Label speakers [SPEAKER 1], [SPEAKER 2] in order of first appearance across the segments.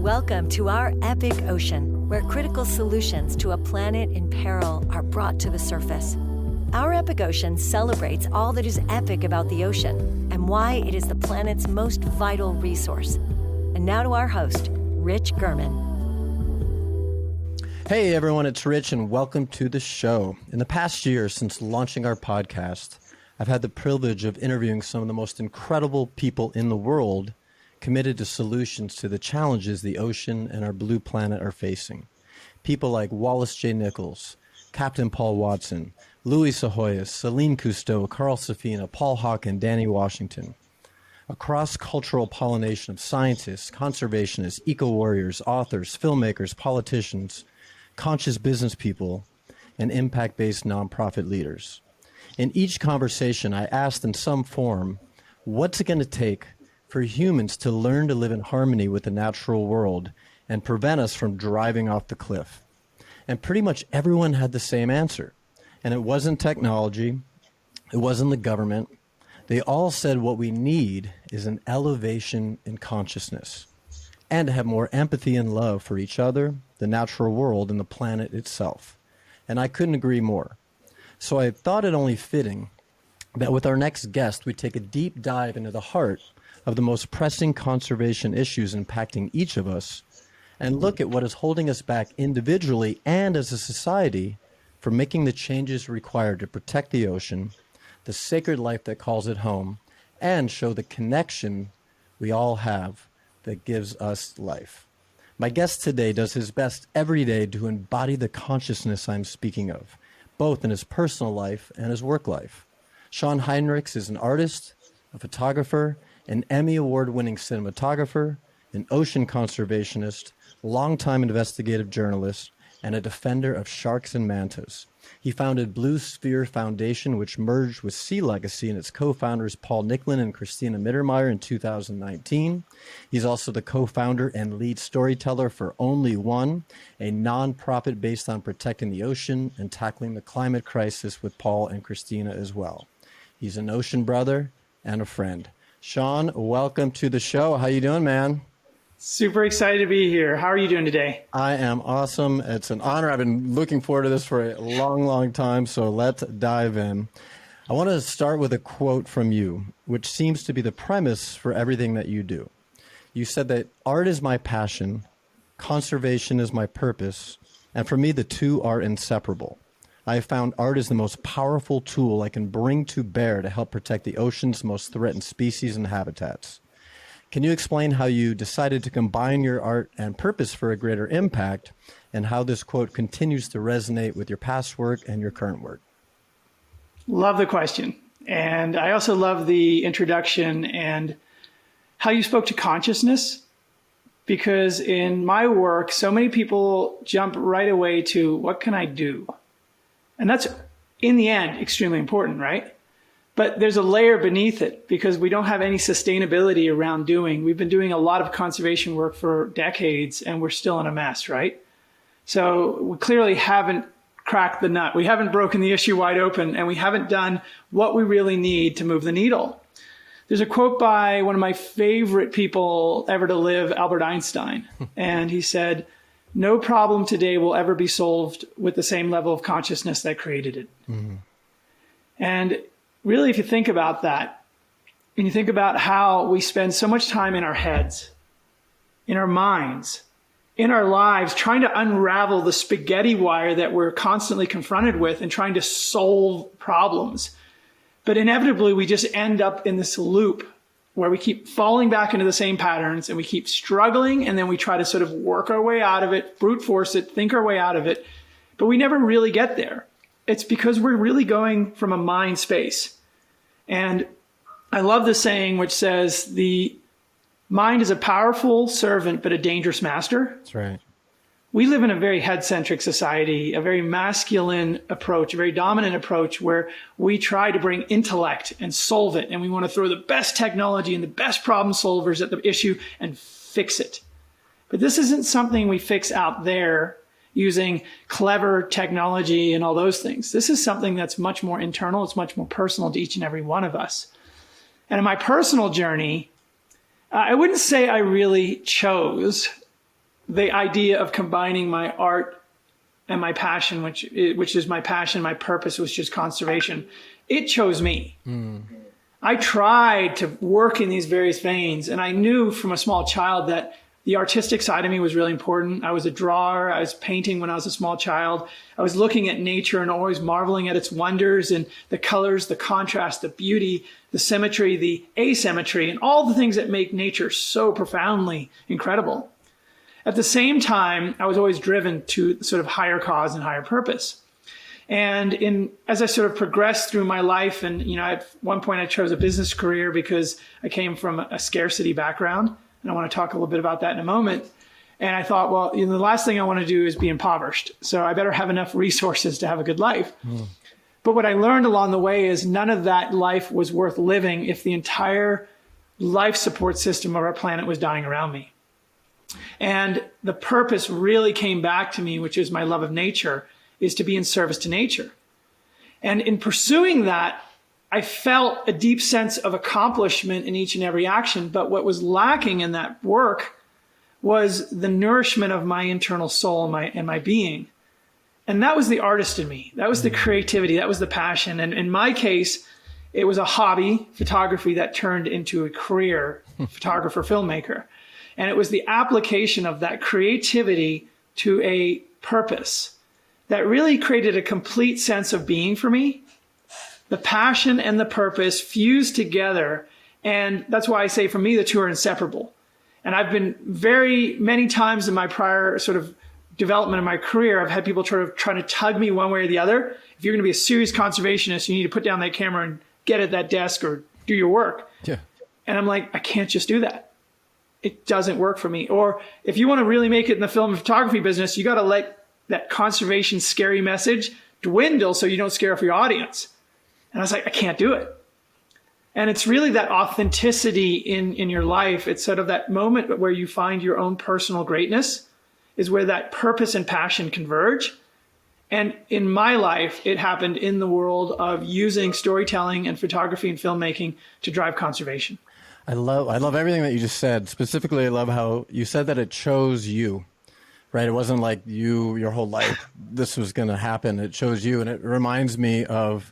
[SPEAKER 1] Welcome to our epic ocean, where critical solutions to a planet in peril are brought to the surface. Our epic ocean celebrates all that is epic about the ocean and why it is the planet's most vital resource. And now to our host, Rich Gurman.
[SPEAKER 2] Hey everyone, it's Rich and welcome to the show. In the past year since launching our podcast, I've had the privilege of interviewing some of the most incredible people in the world committed to solutions to the challenges the ocean and our blue planet are facing. People like Wallace J. Nichols, Captain Paul Watson, Louie Psihoyos, Celine Cousteau, Carl Safina, Paul Hawken, and Danny Washington. A cross-cultural pollination of scientists, conservationists, eco-warriors, authors, filmmakers, politicians, conscious business people, and impact-based nonprofit leaders. In each conversation, I asked in some form, what's it going to take for humans to learn to live in harmony with the natural world and prevent us from driving off the cliff? And pretty much everyone had the same answer. And it wasn't technology, it wasn't the government. They all said what we need is an elevation in consciousness and to have more empathy and love for each other, the natural world, and the planet itself. And I couldn't agree more. So I thought it only fitting that with our next guest, we take a deep dive into the heart of the most pressing conservation issues impacting each of us and look at what is holding us back individually and as a society from making the changes required to protect the ocean, the sacred life that calls it home, and show the connection we all have that gives us life. My guest today does his best every day to embody the consciousness I'm speaking of, both in his personal life and his work life. Shawn Heinrichs is an artist, a photographer, an Emmy Award-winning cinematographer, an ocean conservationist, longtime investigative journalist, and a defender of sharks and mantas. He founded Blue Sphere Foundation, which merged with SeaLegacy and its co-founders Paul Nicklen and Cristina Mittermeier in 2019. He's also the co-founder and lead storyteller for Only One, a nonprofit based on protecting the ocean and tackling the climate crisis with Paul and Cristina as well. He's an ocean brother and a friend. Shawn, welcome to the show. How you doing, man?
[SPEAKER 3] Super excited to be here. How are you doing today?
[SPEAKER 2] I am awesome. It's an honor. I've been looking forward to this for a long, long time, so let's dive in. I want to start with a quote from you, which seems to be the premise for everything that you do. You said that art is my passion, conservation is my purpose, and for me, the two are inseparable. I have found art is the most powerful tool I can bring to bear to help protect the ocean's most threatened species and habitats. Can you explain how you decided to combine your art and purpose for a greater impact, and how this quote continues to resonate with your past work and your current work?
[SPEAKER 3] Love the question. And I also love the introduction and how you spoke to consciousness, because in my work, so many people jump right away to what can I do? And that's, in the end, extremely important, right? But there's a layer beneath it because we don't have any sustainability around doing. We've been doing a lot of conservation work for decades and we're still in a mess, right? So we clearly haven't cracked the nut. We haven't broken the issue wide open and we haven't done what we really need to move the needle. There's a quote by one of my favorite people ever to live, Albert Einstein. And he said, "No problem today will ever be solved with the same level of consciousness that created it." Mm-hmm. And really, if you think about that, and you think about how we spend so much time in our heads, in our minds, in our lives, trying to unravel the spaghetti wire that we're constantly confronted with and trying to solve problems. But inevitably, we just end up in this loop where we keep falling back into the same patterns and we keep struggling and then we try to sort of work our way out of it, brute force it, think our way out of it, but we never really get there. It's because we're really going from a mind space. And I love the saying which says the mind is a powerful servant but a dangerous master.
[SPEAKER 2] That's right.
[SPEAKER 3] We live in a very head-centric society, a very masculine approach, a very dominant approach where we try to bring intellect and solve it. And we want to throw the best technology and the best problem solvers at the issue and fix it. But this isn't something we fix out there using clever technology and all those things. This is something that's much more internal. It's much more personal to each and every one of us. And in my personal journey, I wouldn't say I really chose the idea of combining my art and my passion, which is my passion, my purpose, which is conservation, it chose me. I tried to work in these various veins, and I knew from a small child that the artistic side of me was really important. I was a drawer. I was painting when I was a small child. I was looking at nature and always marveling at its wonders and the colors, the contrast, the beauty, the symmetry, the asymmetry, and all the things that make nature so profoundly incredible. At the same time, I was always driven to sort of higher cause and higher purpose. And as I sort of progressed through my life, and at one point I chose a business career because I came from a scarcity background. And I want to talk a little bit about that in a moment. And I thought, well, the last thing I want to do is be impoverished. So I better have enough resources to have a good life. But what I learned along the way is none of that life was worth living if the entire life support system of our planet was dying around me. And the purpose really came back to me, which is my love of nature, is to be in service to nature. And in pursuing that, I felt a deep sense of accomplishment in each and every action, but what was lacking in that work was the nourishment of my internal soul and my being. And that was the artist in me. That was the creativity. That was the passion. And in my case, it was a hobby, photography, that turned into a career, photographer, filmmaker. And it was the application of that creativity to a purpose that really created a complete sense of being for me. The passion and the purpose fused together. And that's why I say, for me, the two are inseparable. And I've been many times in my prior sort of development of my career, I've had people trying to tug me one way or the other. If you're going to be a serious conservationist, you need to put down that camera and get at that desk or do your work. Yeah. And I'm like, I can't just do that. It doesn't work for me. Or if you want to really make it in the film and photography business, you got to let that conservation scary message dwindle so you don't scare off your audience. And I was like, I can't do it. And it's really that authenticity in your life. It's sort of that moment where you find your own personal greatness is where that purpose and passion converge. And in my life, it happened in the world of using storytelling and photography and filmmaking to drive conservation.
[SPEAKER 2] I love everything that you just said. Specifically, I love how you said that it chose you, right? It wasn't like your whole life, this was going to happen. It chose you. And it reminds me of,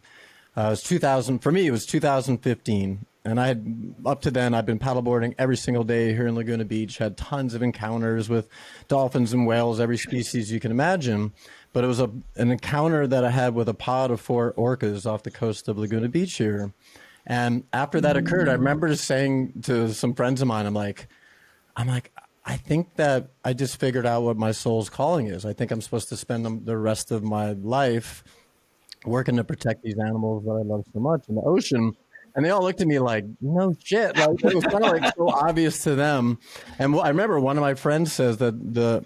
[SPEAKER 2] it was 2015. And up to then, I've been paddleboarding every single day here in Laguna Beach, had tons of encounters with dolphins and whales, every species you can imagine. But it was an encounter that I had with a pod of 4 orcas off the coast of Laguna Beach here. And after that occurred, I remember saying to some friends of mine, I'm like, I think that I just figured out what my soul's calling is. I think I'm supposed to spend the rest of my life working to protect these animals that I love so much in the ocean. And they all looked at me like, no shit. Like, it was kind of like so obvious to them. And I remember one of my friends says that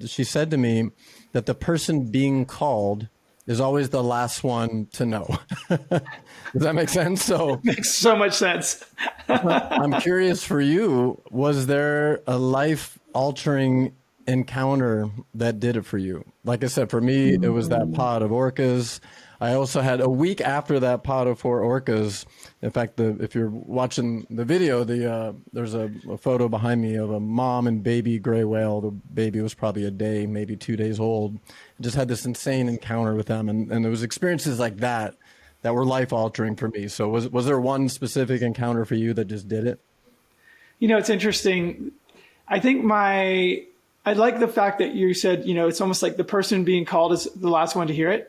[SPEAKER 2] she said to me that the person being called is always the last one to know. Does that make sense? So
[SPEAKER 3] makes so much sense.
[SPEAKER 2] I'm curious for you, was there a life-altering encounter that did it for you? Like I said, for me, it was that pod of orcas. I also had a week after that pod of 4 orcas. In fact, if you're watching the video, there's a photo behind me of a mom and baby gray whale. The baby was probably a day, maybe 2 days old. I just had this insane encounter with them. And there was experiences like that were life-altering for me. So was there one specific encounter for you that just did it?
[SPEAKER 3] It's interesting. I think I like the fact that you said, it's almost like the person being called is the last one to hear it.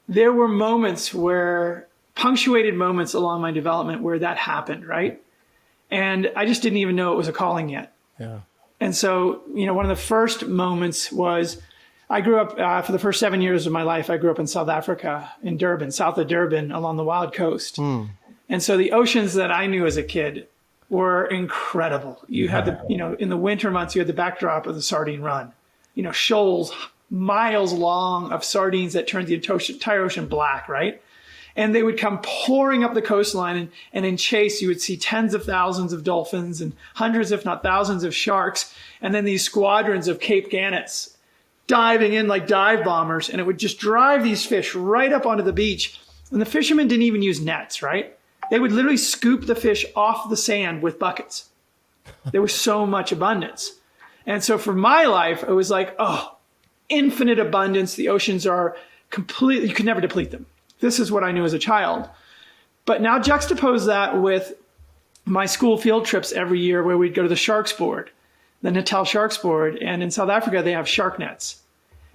[SPEAKER 3] There were punctuated moments along my development where that happened, right? And I just didn't even know it was a calling yet. Yeah. And so, one of the first moments was I grew up, for the first 7 years of my life, I grew up in South Africa, in Durban, south of Durban, along the Wild Coast. And so the oceans that I knew as a kid were incredible. You had in the winter months, you had the backdrop of the sardine run, shoals miles long of sardines that turned the entire ocean black, right? And they would come pouring up the coastline, and in chase, you would see tens of thousands of dolphins and hundreds, if not thousands, of sharks. And then these squadrons of Cape Gannets diving in like dive bombers. And it would just drive these fish right up onto the beach. And the fishermen didn't even use nets, right? They would literally scoop the fish off the sand with buckets. There was so much abundance. And so for my life, it was like, oh, infinite abundance. The oceans are completely, you could never deplete them. This is what I knew as a child. But now juxtapose that with my school field trips every year where we'd go to the Sharks Board, the Natal Sharks Board. And in South Africa, they have shark nets.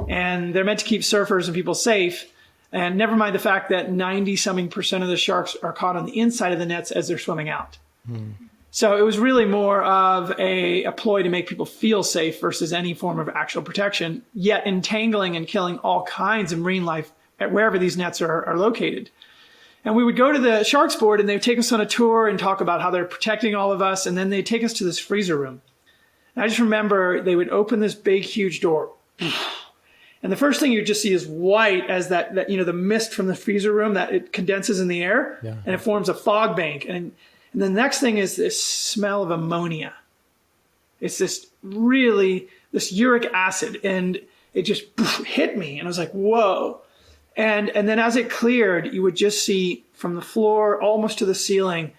[SPEAKER 3] And they're meant to keep surfers and people safe. And never mind the fact that 90-something% of the sharks are caught on the inside of the nets as they're swimming out. So it was really more of a ploy to make people feel safe versus any form of actual protection, yet entangling and killing all kinds of marine life at wherever these nets are located. And we would go to the Sharks Board and they'd take us on a tour and talk about how they're protecting all of us. And then they'd take us to this freezer room. And I just remember they would open this big, huge door. And the first thing you just see is white as that the mist from the freezer room, that it condenses in the air and it forms a fog bank. And the next thing is this smell of ammonia. It's this uric acid. And it just hit me. And I was like, whoa. And then as it cleared, you would just see from the floor almost to the ceiling,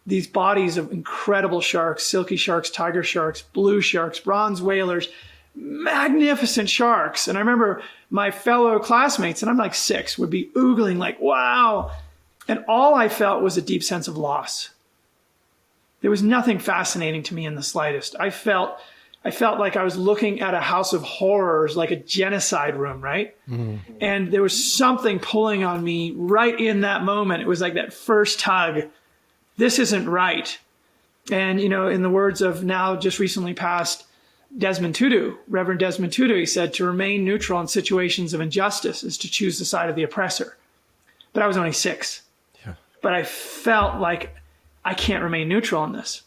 [SPEAKER 3] these bodies of incredible sharks, silky sharks, tiger sharks, blue sharks, bronze whalers, magnificent sharks. And I remember my fellow classmates, and I'm like 6, would be oogling like, wow. And all I felt was a deep sense of loss. There was nothing fascinating to me in the slightest. I felt like I was looking at a house of horrors, like a genocide room, right? And there was something pulling on me right in that moment. It was like that first tug. This isn't right. And, in the words of now just recently passed Desmond Tutu, Reverend Desmond Tutu, he said, to remain neutral in situations of injustice is to choose the side of the oppressor. But I was only 6. Yeah. But I felt like I can't remain neutral in this.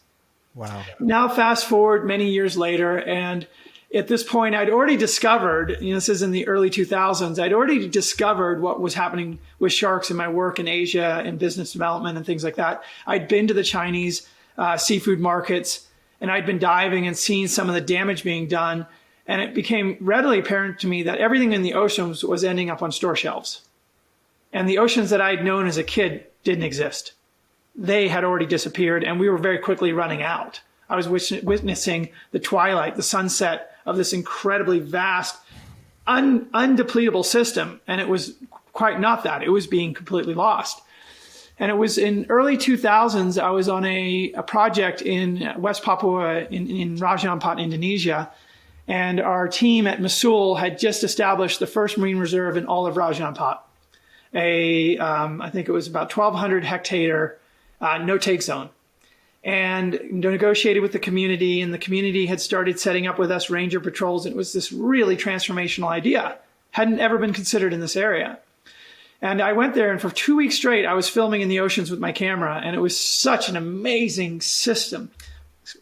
[SPEAKER 2] Wow.
[SPEAKER 3] Now fast forward many years later, and at this point I'd already discovered, this is in the early 2000s, I'd already discovered what was happening with sharks in my work in Asia and business development and things like that. I'd been to the Chinese seafood markets, and I'd been diving and seeing some of the damage being done. And it became readily apparent to me that everything in the oceans was ending up on store shelves. And the oceans that I'd known as a kid didn't exist. They had already disappeared, and we were very quickly running out. I was witnessing the twilight, the sunset of this incredibly vast, undepletable system. And it was quite not that. It was being completely lost. And it was in early 2000s, I was on a project in West Papua in Raja Ampat, Indonesia. And our team at Mosul had just established the first marine reserve in all of Raja Ampat. I think it was about 1,200 hectare no-take zone. And negotiated with the community, and the community had started setting up with us ranger patrols. And it was this really transformational idea. Hadn't ever been considered in this area. And I went there, and for 2 weeks straight, I was filming in the oceans with my camera, and it was such an amazing system.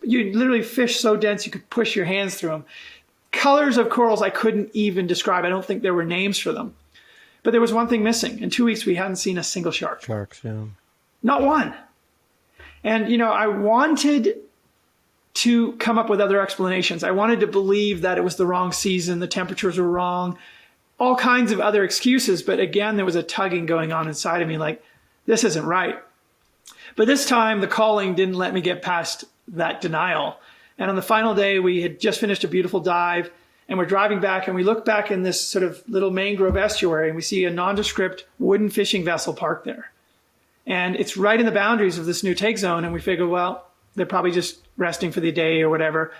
[SPEAKER 3] You literally fish so dense you could push your hands through them. Colors of corals I couldn't even describe. I don't think there were names for them. But there was one thing missing. In 2 weeks, we hadn't seen a single shark.
[SPEAKER 2] Sharks, yeah.
[SPEAKER 3] Not one. And, I wanted to come up with other explanations. I wanted to believe that it was the wrong season, the temperatures were wrong, all kinds of other excuses. But again, there was a tugging going on inside of me like, this isn't right. But this time, the calling didn't let me get past that denial. And on the final day, we had just finished a beautiful dive, and we're driving back, and we look back in this sort of little mangrove estuary, and we see a nondescript wooden fishing vessel parked there. And it's right in the boundaries of this new take zone. And we figure, well, they're probably just resting for the day or whatever.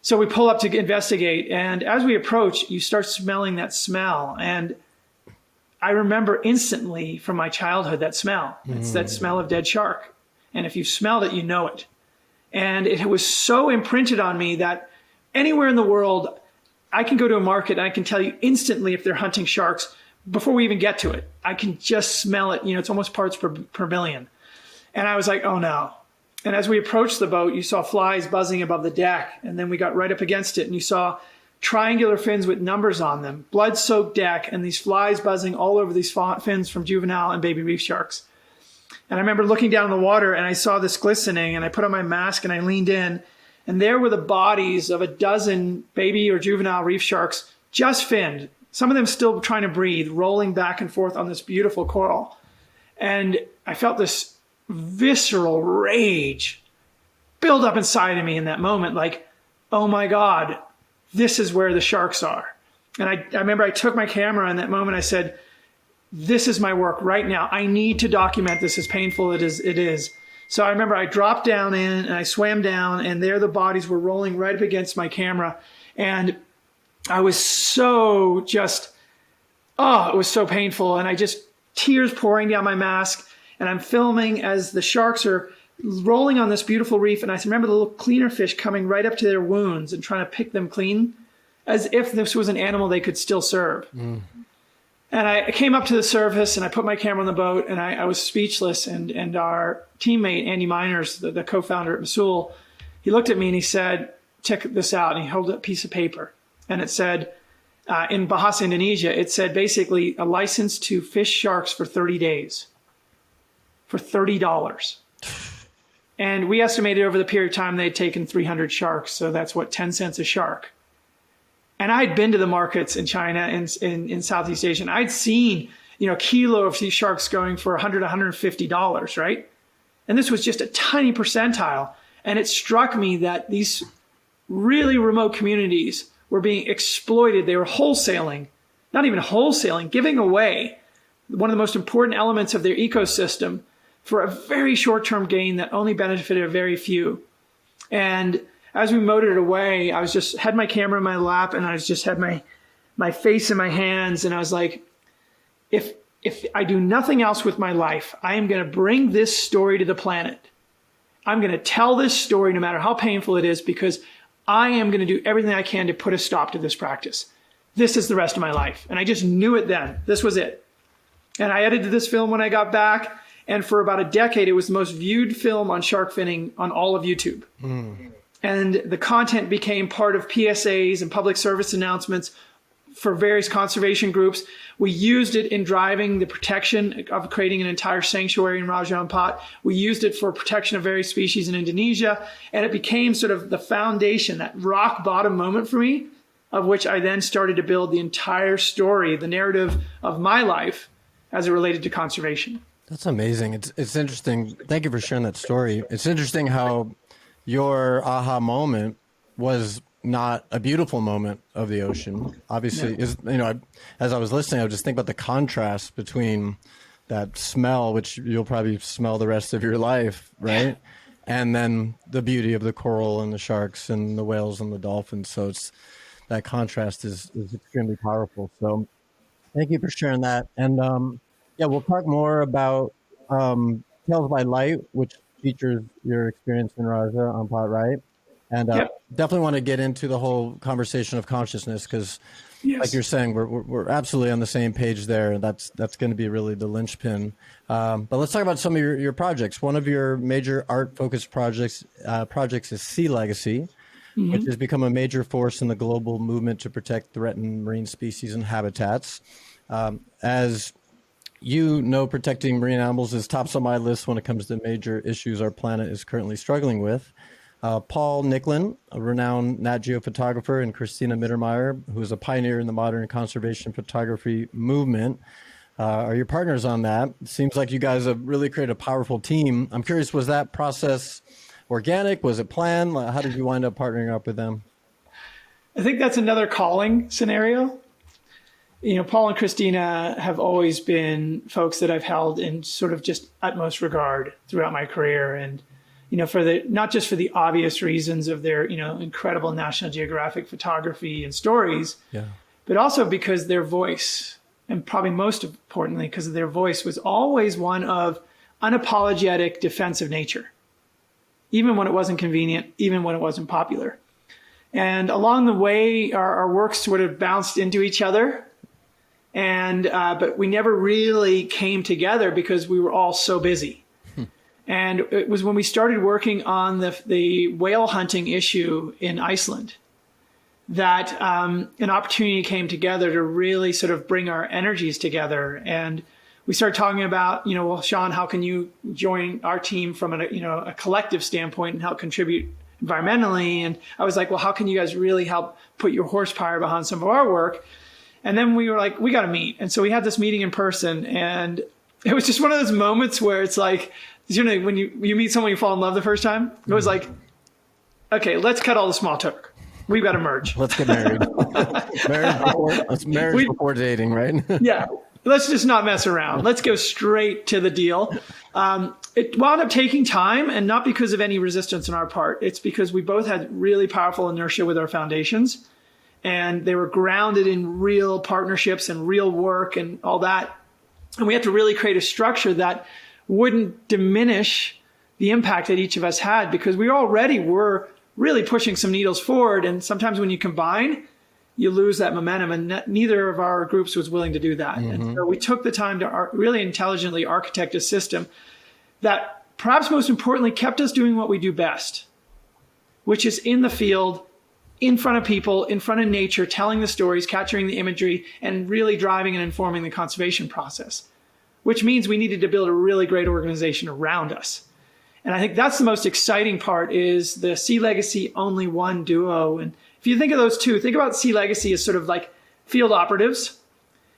[SPEAKER 3] So we pull up to investigate. And as we approach, you start smelling that smell. And I remember instantly from my childhood that smell. It's that smell of dead shark. And if you've smelled it, you know it. And it was so imprinted on me that anywhere in the world, I can go to a market and I can tell you instantly if they're hunting sharks before we even get to it. I can just smell it. It's almost parts per million. And I was like, oh no. And as we approached the boat, you saw flies buzzing above the deck. And then we got right up against it, and you saw triangular fins with numbers on them, blood-soaked deck, and these flies buzzing all over these fins from juvenile and baby reef sharks. And I remember looking down in the water, and I saw this glistening, and I put on my mask and I leaned in, and there were the bodies of a dozen baby or juvenile reef sharks, just finned. Some of them still trying to breathe, rolling back and forth on this beautiful coral. And I felt this visceral rage build up inside of me in that moment. Like, oh my God, this is where the sharks are. And I remember I took my camera in that moment. I said, this is my work right now. I need to document this, as painful as it is. So I remember I dropped down in and I swam down, and there the bodies were rolling right up against my camera. And I was so just, it was so painful. And I just, tears pouring down my mask. And I'm filming as the sharks are rolling on this beautiful reef. And I remember the little cleaner fish coming right up to their wounds and trying to pick them clean, as if this was an animal they could still serve. Mm. And I came up to the surface and I put my camera on the boat, and I was speechless. And our teammate, Andy Miners, the co-founder at Mosul, he looked at me and he said, check this out. And he held up a piece of paper, and it said, in Bahasa, Indonesia, it said basically a license to fish sharks for 30 days for $30. And we estimated over the period of time they'd taken 300 sharks. So that's what, 10 cents a shark. And I had been to the markets in China and in Southeast Asia, and I'd seen, a kilo of these sharks going for $100, $150, right? And this was just a tiny percentile. And it struck me that these really remote communities were being exploited. They were wholesaling, not even wholesaling, giving away one of the most important elements of their ecosystem for a very short-term gain that only benefited a very few. And as we motored away, I was just had my camera in my lap, and I just had my face in my hands, and I was like, if I do nothing else with my life, I am going to bring this story to the planet. I'm going to tell this story no matter how painful it is, because I am going to do everything I can to put a stop to this practice. This is the rest of my life. And I just knew it then. This was it. And I edited this film when I got back, and for about a decade, it was the most viewed film on shark finning on all of YouTube. Mm. And the content became part of PSAs and public service announcements for various conservation groups. We used it in driving the protection of creating an entire sanctuary in Raja Ampat. We used it for protection of various species in Indonesia. And it became sort of the foundation, that rock bottom moment for me, of which I then started to build the entire story, the narrative of my life as it related to conservation.
[SPEAKER 2] That's amazing. It's interesting. Thank you for sharing that story. It's interesting how your aha moment was not a beautiful moment of the ocean. Obviously, as I was listening, I would just think about the contrast between that smell, which you'll probably smell the rest of your life, right? And then the beauty of the coral and the sharks and the whales and the dolphins. So that contrast is extremely powerful. So thank you for sharing that. And we'll talk more about Tales by Light, which features your experience in Raja Ampat, right? And definitely want to get into the whole conversation of consciousness, because like you're saying, we're absolutely on the same page there. That's going to be really the linchpin. But let's talk about some of your projects. One of your major art-focused projects is SeaLegacy, mm-hmm. which has become a major force in the global movement to protect threatened marine species and habitats. As protecting marine animals is tops on my list when it comes to major issues our planet is currently struggling with. Paul Nicklen, a renowned Nat Geo photographer, and Cristina Mittermeier, who is a pioneer in the modern conservation photography movement, are your partners on that. It seems like you guys have really created a powerful team. I'm curious, was that process organic? Was it planned? How did you wind up partnering up with them?
[SPEAKER 3] I think that's another calling scenario. Paul and Cristina have always been folks that I've held in sort of just utmost regard throughout my career. And, not just for the obvious reasons of their, incredible National Geographic photography and stories, but also because their voice, and probably most importantly, because of their voice, was always one of unapologetic defense of nature, even when it wasn't convenient, even when it wasn't popular. And along the way, our works sort of bounced into each other. But we never really came together because we were all so busy. And it was when we started working on the whale hunting issue in Iceland that an opportunity came together to really sort of bring our energies together. And we started talking about, Shawn, how can you join our team from a collective standpoint and help contribute environmentally? And I was like, well, how can you guys really help put your horsepower behind some of our work? And then we were like, we got to meet. And so we had this meeting in person, and it was just one of those moments where it's like, when you meet someone you fall in love the first time, it was like, okay, let's cut all the small talk. We've got to merge.
[SPEAKER 2] Let's get married. marriage before dating, right?
[SPEAKER 3] Yeah. Let's just not mess around. Let's go straight to the deal. It wound up taking time, and not because of any resistance on our part. It's because we both had really powerful inertia with our foundations, and they were grounded in real partnerships and real work and all that. And we had to really create a structure that wouldn't diminish the impact that each of us had, because we already were really pushing some needles forward. And sometimes when you combine, you lose that momentum, and neither of our groups was willing to do that. Mm-hmm. And so we took the time to really intelligently architect a system that perhaps most importantly kept us doing what we do best, which is in the field, in front of people, in front of nature, telling the stories, capturing the imagery, and really driving and informing the conservation process, which means we needed to build a really great organization around us. And I think that's the most exciting part, is the SeaLegacy Only One duo. And if you think of those two, think about SeaLegacy as sort of like field operatives,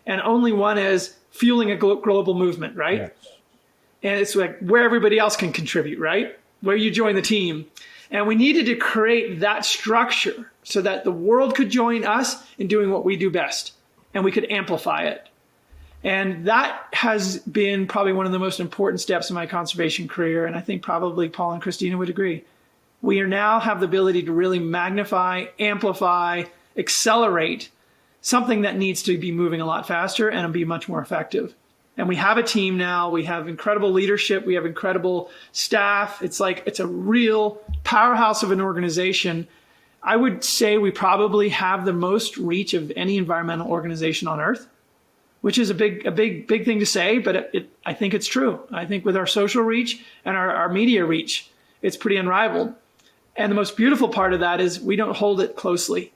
[SPEAKER 3] and Only One as fueling a global movement, right? Yes. And it's like where everybody else can contribute, right? Where you join the team. And we needed to create that structure so that the world could join us in doing what we do best, and we could amplify it. And that has been probably one of the most important steps in my conservation career. And I think probably Paul and Cristina would agree. We now have the ability to really magnify, amplify, accelerate something that needs to be moving a lot faster and be much more effective. And we have a team now. We have incredible leadership. We have incredible staff. It's a real powerhouse of an organization. I would say we probably have the most reach of any environmental organization on Earth, which is a big thing to say, but I think it's true. I think with our social reach and our media reach, it's pretty unrivaled. And the most beautiful part of that is we don't hold it closely.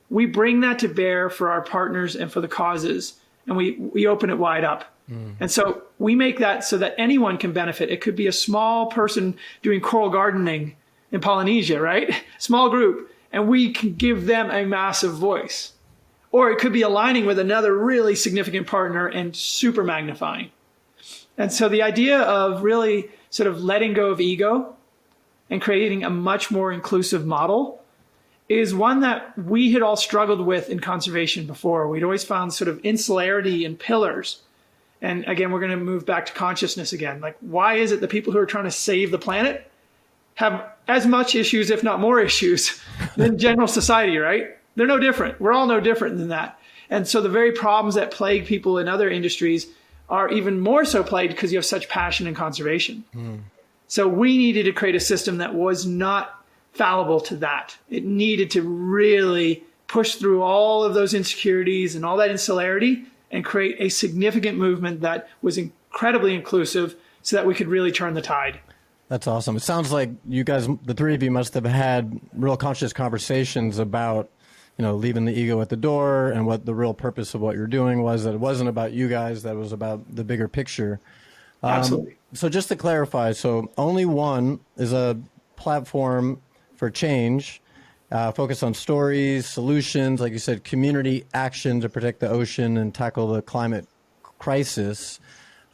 [SPEAKER 3] We bring that to bear for our partners and for the causes, and we open it wide up. Mm. And so we make that so that anyone can benefit. It could be a small person doing coral gardening in Polynesia, right? Small group, and we can give them a massive voice. Or it could be aligning with another really significant partner and super magnifying. And so the idea of really sort of letting go of ego and creating a much more inclusive model is one that we had all struggled with in conservation before. We'd always found sort of insularity and pillars. And again, we're going to move back to consciousness again. Like, why is it the people who are trying to save the planet have as much issues, if not more issues, than general society, right? They're no different. We're all no different than that. And so the very problems that plague people in other industries are even more so plagued because you have such passion in conservation. Mm. So we needed to create a system that was not fallible to that. It needed to really push through all of those insecurities and all that insularity and create a significant movement that was incredibly inclusive so that we could really turn the tide.
[SPEAKER 2] That's awesome. It sounds like you guys, the three of you, must have had real conscious conversations about, leaving the ego at the door and what the real purpose of what you're doing was, that it wasn't about you guys, that it was about the bigger picture.
[SPEAKER 3] Absolutely.
[SPEAKER 2] So just to clarify, so Only One is a platform for change, focused on stories, solutions, like you said, community action to protect the ocean and tackle the climate crisis.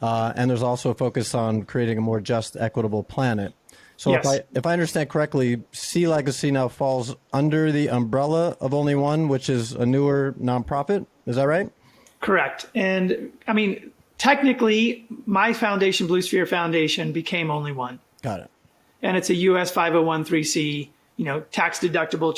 [SPEAKER 2] And there's also a focus on creating a more just, equitable planet. So yes. If I understand correctly, SeaLegacy now falls under the umbrella of Only One, which is a newer nonprofit. Is that right?
[SPEAKER 3] Correct. And I mean, technically, my foundation, Blue Sphere Foundation, became Only One.
[SPEAKER 2] Got it.
[SPEAKER 3] And it's a US 501(c), tax-deductible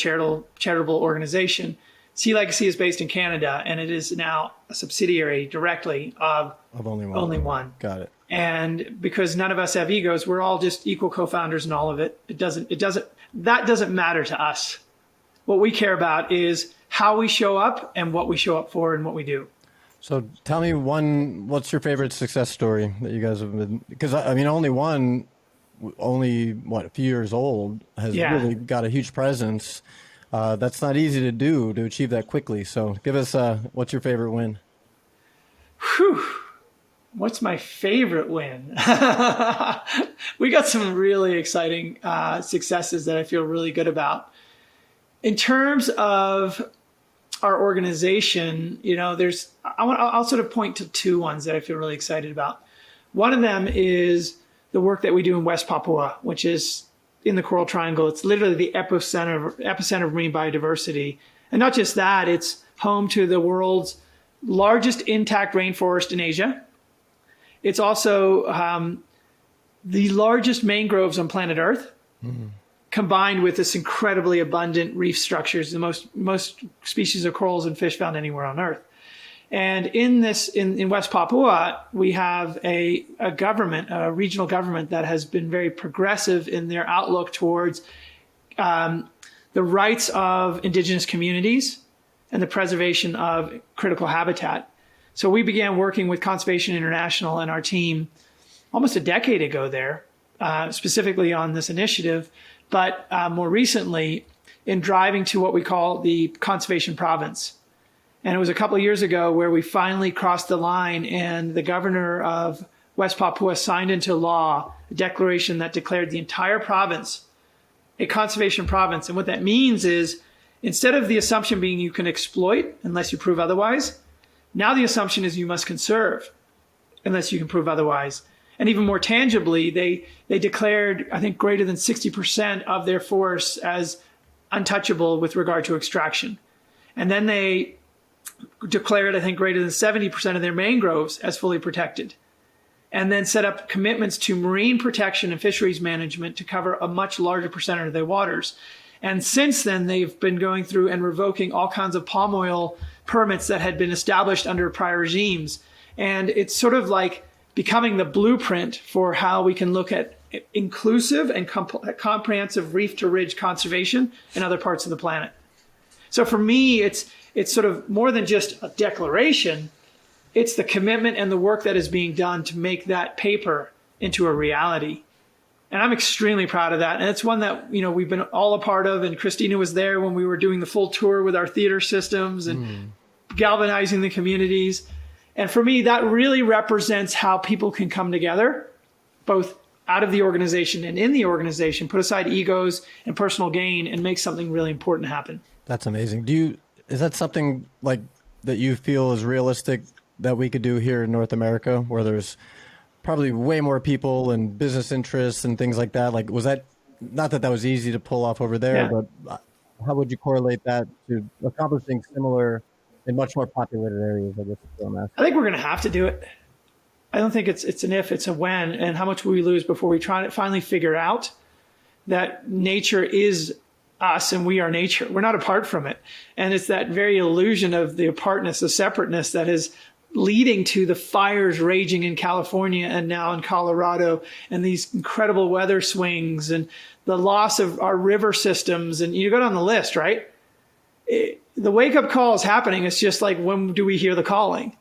[SPEAKER 3] charitable organization. SeaLegacy is based in Canada, and it is now a subsidiary directly of Only One.
[SPEAKER 2] Got it.
[SPEAKER 3] And because none of us have egos, we're all just equal co-founders in all of it. That doesn't matter to us. What we care about is how we show up and what we show up for and what we do.
[SPEAKER 2] So tell me what's your favorite success story that you guys have been, because I mean, Only One, a few years old, has really got a huge presence. That's not easy to do, to achieve that quickly. So give us, what's your favorite win?
[SPEAKER 3] Whew. What's my favorite win? We got some really exciting successes that I feel really good about. In terms of our organization, I'll sort of point to two ones that I feel really excited about. One of them is the work that we do in West Papua, which is in the Coral Triangle. It's literally the epicenter of marine biodiversity. And not just that, it's home to the world's largest intact rainforest in Asia. It's also the largest mangroves on planet Earth, combined with this incredibly abundant reef structures, the most species of corals and fish found anywhere on Earth. And in West Papua, we have a regional government that has been very progressive in their outlook towards the rights of indigenous communities and the preservation of critical habitat. So we began working with Conservation International and our team almost a decade ago there, specifically on this initiative, but more recently in driving to what we call the conservation province. And it was a couple of years ago where we finally crossed the line and the governor of West Papua signed into law a declaration that declared the entire province a conservation province. And what that means is instead of the assumption being you can exploit unless you prove otherwise, now the assumption is you must conserve unless you can prove otherwise. And even more tangibly, they declared, I think, greater than 60% of their forests as untouchable with regard to extraction. And then they declared, I think, greater than 70% of their mangroves as fully protected. And then set up commitments to marine protection and fisheries management to cover a much larger percentage of their waters. And since then, they've been going through and revoking all kinds of palm oil permits that had been established under prior regimes. And it's sort of like becoming the blueprint for how we can look at inclusive and comprehensive reef-to-ridge conservation in other parts of the planet. So for me, it's sort of more than just a declaration. It's the commitment and the work that is being done to make that paper into a reality. And I'm extremely proud of that. And it's one that, we've been all a part of. And Cristina was there when we were doing the full tour with our theater systems and galvanizing the communities. And for me, that really represents how people can come together, both out of the organization and in the organization, put aside egos and personal gain and make something really important happen.
[SPEAKER 2] That's amazing. Is that something like that you feel is realistic that we could do here in North America, where there's probably way more people and business interests and things like that? Like, was that, not that was easy to pull off over there, but how would you correlate that to accomplishing similar in much more populated areas? I guess
[SPEAKER 3] I think we're going to have to do it. I don't think it's an if, it's a when. And how much will we lose before we try to finally figure out that nature is us and we are nature. We're not apart from it. And it's that very illusion of the apartness, the separateness that is leading to the fires raging in California and now in Colorado, and these incredible weather swings and the loss of our river systems. And you go down the list, right? The wake-up call is happening. It's just like, when do we hear the calling?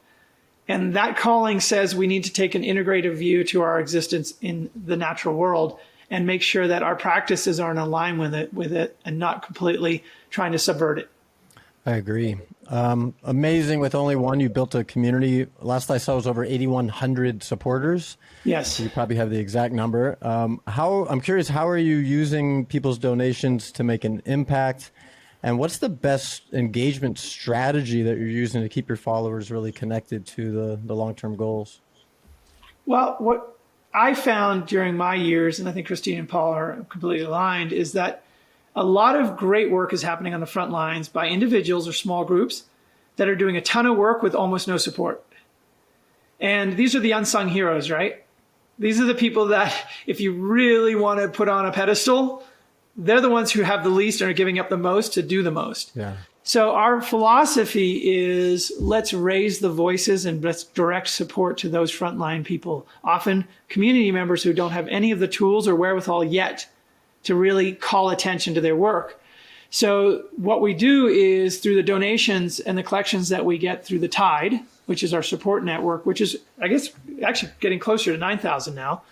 [SPEAKER 3] And that calling says we need to take an integrative view to our existence in the natural world and make sure that our practices are in line with it and not completely trying to subvert it.
[SPEAKER 2] I agree. Amazing. With only one, you built a community. Last I saw was over 8,100 supporters.
[SPEAKER 3] Yes.
[SPEAKER 2] So you probably have the exact number. I'm curious, how are you using people's donations to make an impact? And what's the best engagement strategy that you're using to keep your followers really connected to the long-term goals?
[SPEAKER 3] Well, what I found during my years, and I think Cristina and Paul are completely aligned, is that a lot of great work is happening on the front lines by individuals or small groups that are doing a ton of work with almost no support. And these are the unsung heroes, right? These are the people that, if you really want to put on a pedestal, they're the ones who have the least and are giving up the most to do the most.
[SPEAKER 2] Yeah.
[SPEAKER 3] So our philosophy is, let's raise the voices and let's direct support to those frontline people, often community members who don't have any of the tools or wherewithal yet to really call attention to their work. So what we do is, through the donations and the collections that we get through the Tide, which is our support network, which is, I guess, actually getting closer to 9,000 now,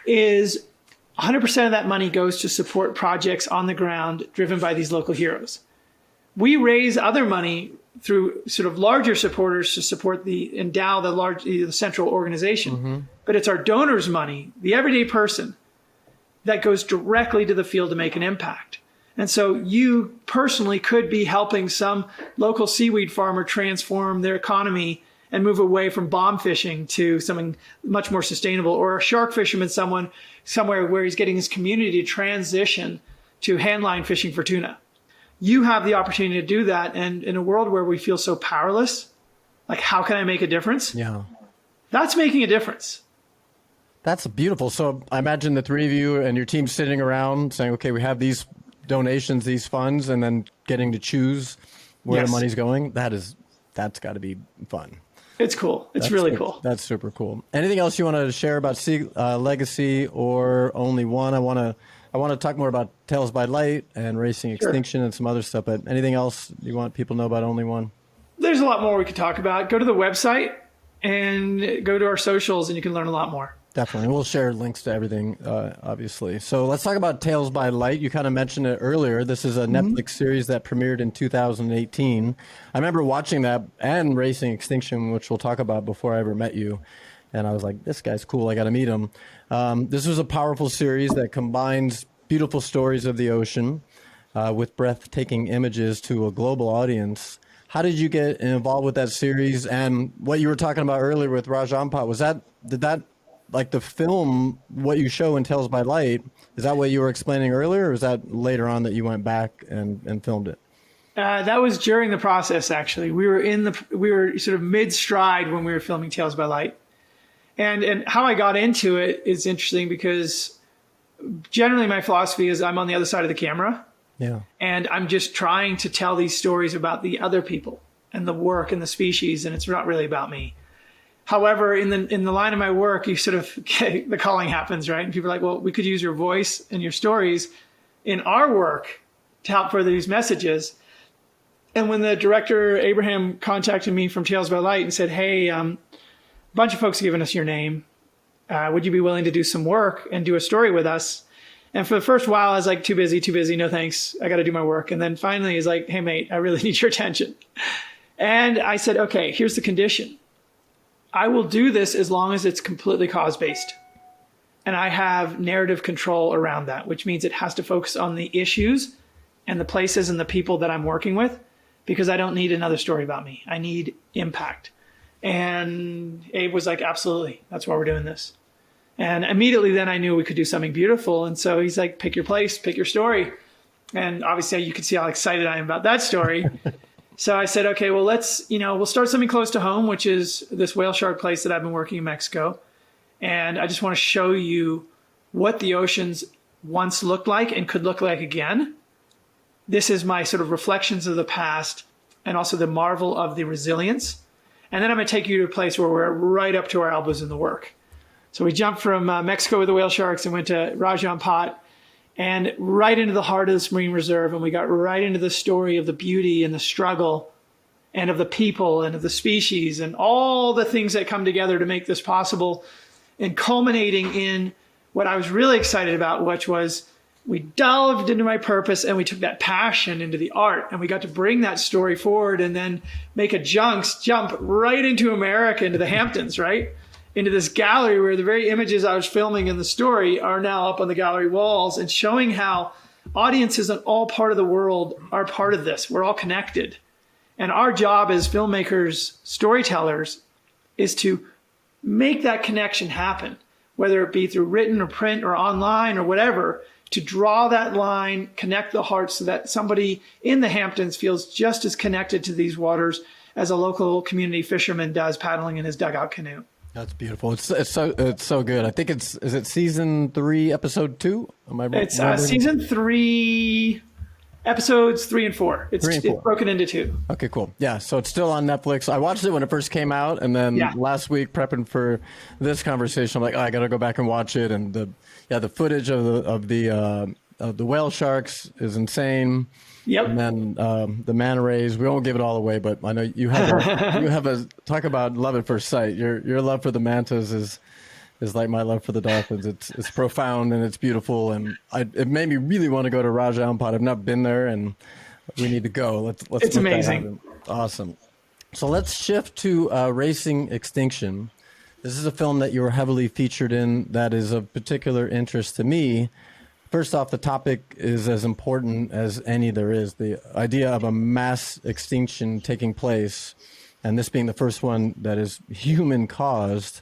[SPEAKER 3] is 100% of that money goes to support projects on the ground driven by these local heroes. We raise other money through sort of larger supporters to support the central organization. But it's our donors' money, the everyday person, that goes directly to the field to make an impact. And so you personally could be helping some local seaweed farmer transform their economy and move away from bomb fishing to something much more sustainable, or a shark fisherman, somewhere where he's getting his community to transition to handline fishing for tuna. You have the opportunity to do that. And in a world where we feel so powerless, like, how can I make a difference?
[SPEAKER 2] Yeah.
[SPEAKER 3] That's making a difference.
[SPEAKER 2] That's beautiful. So I imagine the three of you and your team sitting around saying, okay, we have these donations, these funds, and then getting to choose where the money's going. That's got to be fun.
[SPEAKER 3] It's cool. It's really cool.
[SPEAKER 2] That's super cool. Anything else you want to share about SeaLegacy or Only One? I want to talk more about Tales by Light and Racing Extinction and some other stuff, but anything else you want people to know about Only One? There's
[SPEAKER 3] a lot more we could talk about. Go to the website and go to our socials and you can learn a lot more.
[SPEAKER 2] Definitely. We'll share links to everything, obviously. So let's talk about Tales by Light. You kind of mentioned it earlier. This is a Netflix series that premiered in 2018. I remember watching that and Racing Extinction, which we'll talk about, before I ever met you. And I was like, this guy's cool. I got to meet him. This was a powerful series that combines beautiful stories of the ocean with breathtaking images to a global audience. How did you get involved with that series? And what you were talking about earlier with Raj Ampat, did that like the film, what you show in Tales by Light, is that what you were explaining earlier, or is that later on that you went back and filmed it?
[SPEAKER 3] That was during the process, actually. We were sort of mid-stride when we were filming Tales by Light. And how I got into it is interesting because generally my philosophy is I'm on the other side of the camera.
[SPEAKER 2] Yeah.
[SPEAKER 3] And I'm just trying to tell these stories about the other people and the work and the species, and it's not really about me. However, in the line of my work, you sort of the calling happens, right? And people are like, well, we could use your voice and your stories in our work to help further these messages. And when the director, Abraham, contacted me from Tales by Light and said, hey, a bunch of folks have given us your name. Would you be willing to do some work and do a story with us? And for the first while, I was like, too busy, no thanks. I got to do my work. And then finally he's like, hey, mate, I really need your attention. And I said, okay, here's the condition. I will do this as long as it's completely cause-based. And I have narrative control around that, which means it has to focus on the issues and the places and the people that I'm working with, because I don't need another story about me. I need impact. And Abe was like, absolutely, that's why we're doing this. And immediately then I knew we could do something beautiful. And so he's like, pick your place, pick your story. And obviously you can see how excited I am about that story. So I said, okay, well, we'll start something close to home, which is this whale shark place that I've been working in Mexico. And I just want to show you what the oceans once looked like and could look like again. This is my sort of reflections of the past and also the marvel of the resilience. And then I'm going to take you to a place where we're right up to our elbows in the work. So we jumped from Mexico with the whale sharks and went to Raj Ampat and right into the heart of this marine reserve. And we got right into the story of the beauty and the struggle and of the people and of the species and all the things that come together to make this possible, and culminating in what I was really excited about, which was we delved into my purpose and we took that passion into the art, and we got to bring that story forward and then make a jump right into America, into the Hamptons, right? Into this gallery where the very images I was filming in the story are now up on the gallery walls, and showing how audiences in all part of the world are part of this. We're all connected. And our job as filmmakers, storytellers, is to make that connection happen, whether it be through written or print or online or whatever, to draw that line, connect the hearts so that somebody in the Hamptons feels just as connected to these waters as a local community fisherman does paddling in his dugout canoe.
[SPEAKER 2] That's beautiful. It's so good. I think is it season 3, episode 2? Am I right?
[SPEAKER 3] It's season 3, episodes 3 and 4. It's broken into 2. Okay,
[SPEAKER 2] cool. Yeah, so it's still on Netflix. I watched it when it first came out, and then last week prepping for this conversation, I'm like, I got to go back and watch it. And the footage of the whale sharks is insane.
[SPEAKER 3] Yep.
[SPEAKER 2] And then the manta rays. We won't give it all away, but I know you have a talk about love at first sight. Your love for the mantas is like my love for the dolphins. It's profound and it's beautiful, and it made me really want to go to Raj Ampat. I've not been there, and we need to go. Let's.
[SPEAKER 3] It's amazing.
[SPEAKER 2] Awesome. So let's shift to Racing Extinction. This is a film that you were heavily featured in that is of particular interest to me. First off, the topic is as important as any there is. The idea of a mass extinction taking place and this being the first one that is human caused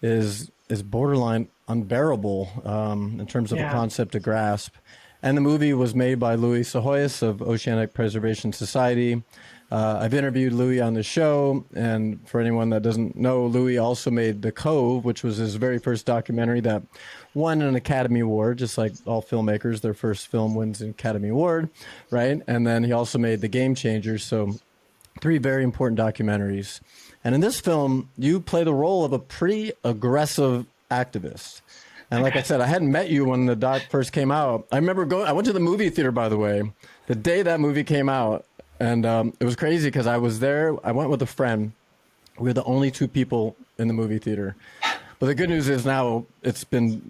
[SPEAKER 2] is borderline unbearable in terms of a concept to grasp. And the movie was made by Louie Psihoyos of Oceanic Preservation Society. I've interviewed Louie on the show, and for anyone that doesn't know, Louie also made The Cove, which was his very first documentary that won an Academy Award, just like all filmmakers, their first film wins an Academy Award, right? And then he also made The Game Changers, so 3 very important documentaries. And in this film, you play the role of a pretty aggressive activist. And like I said, I hadn't met you when the doc first came out. I remember I went to the movie theater, by the way, the day that movie came out. And it was crazy because I was there. I went with a friend. We were the only 2 people in the movie theater. But the good news is now there's been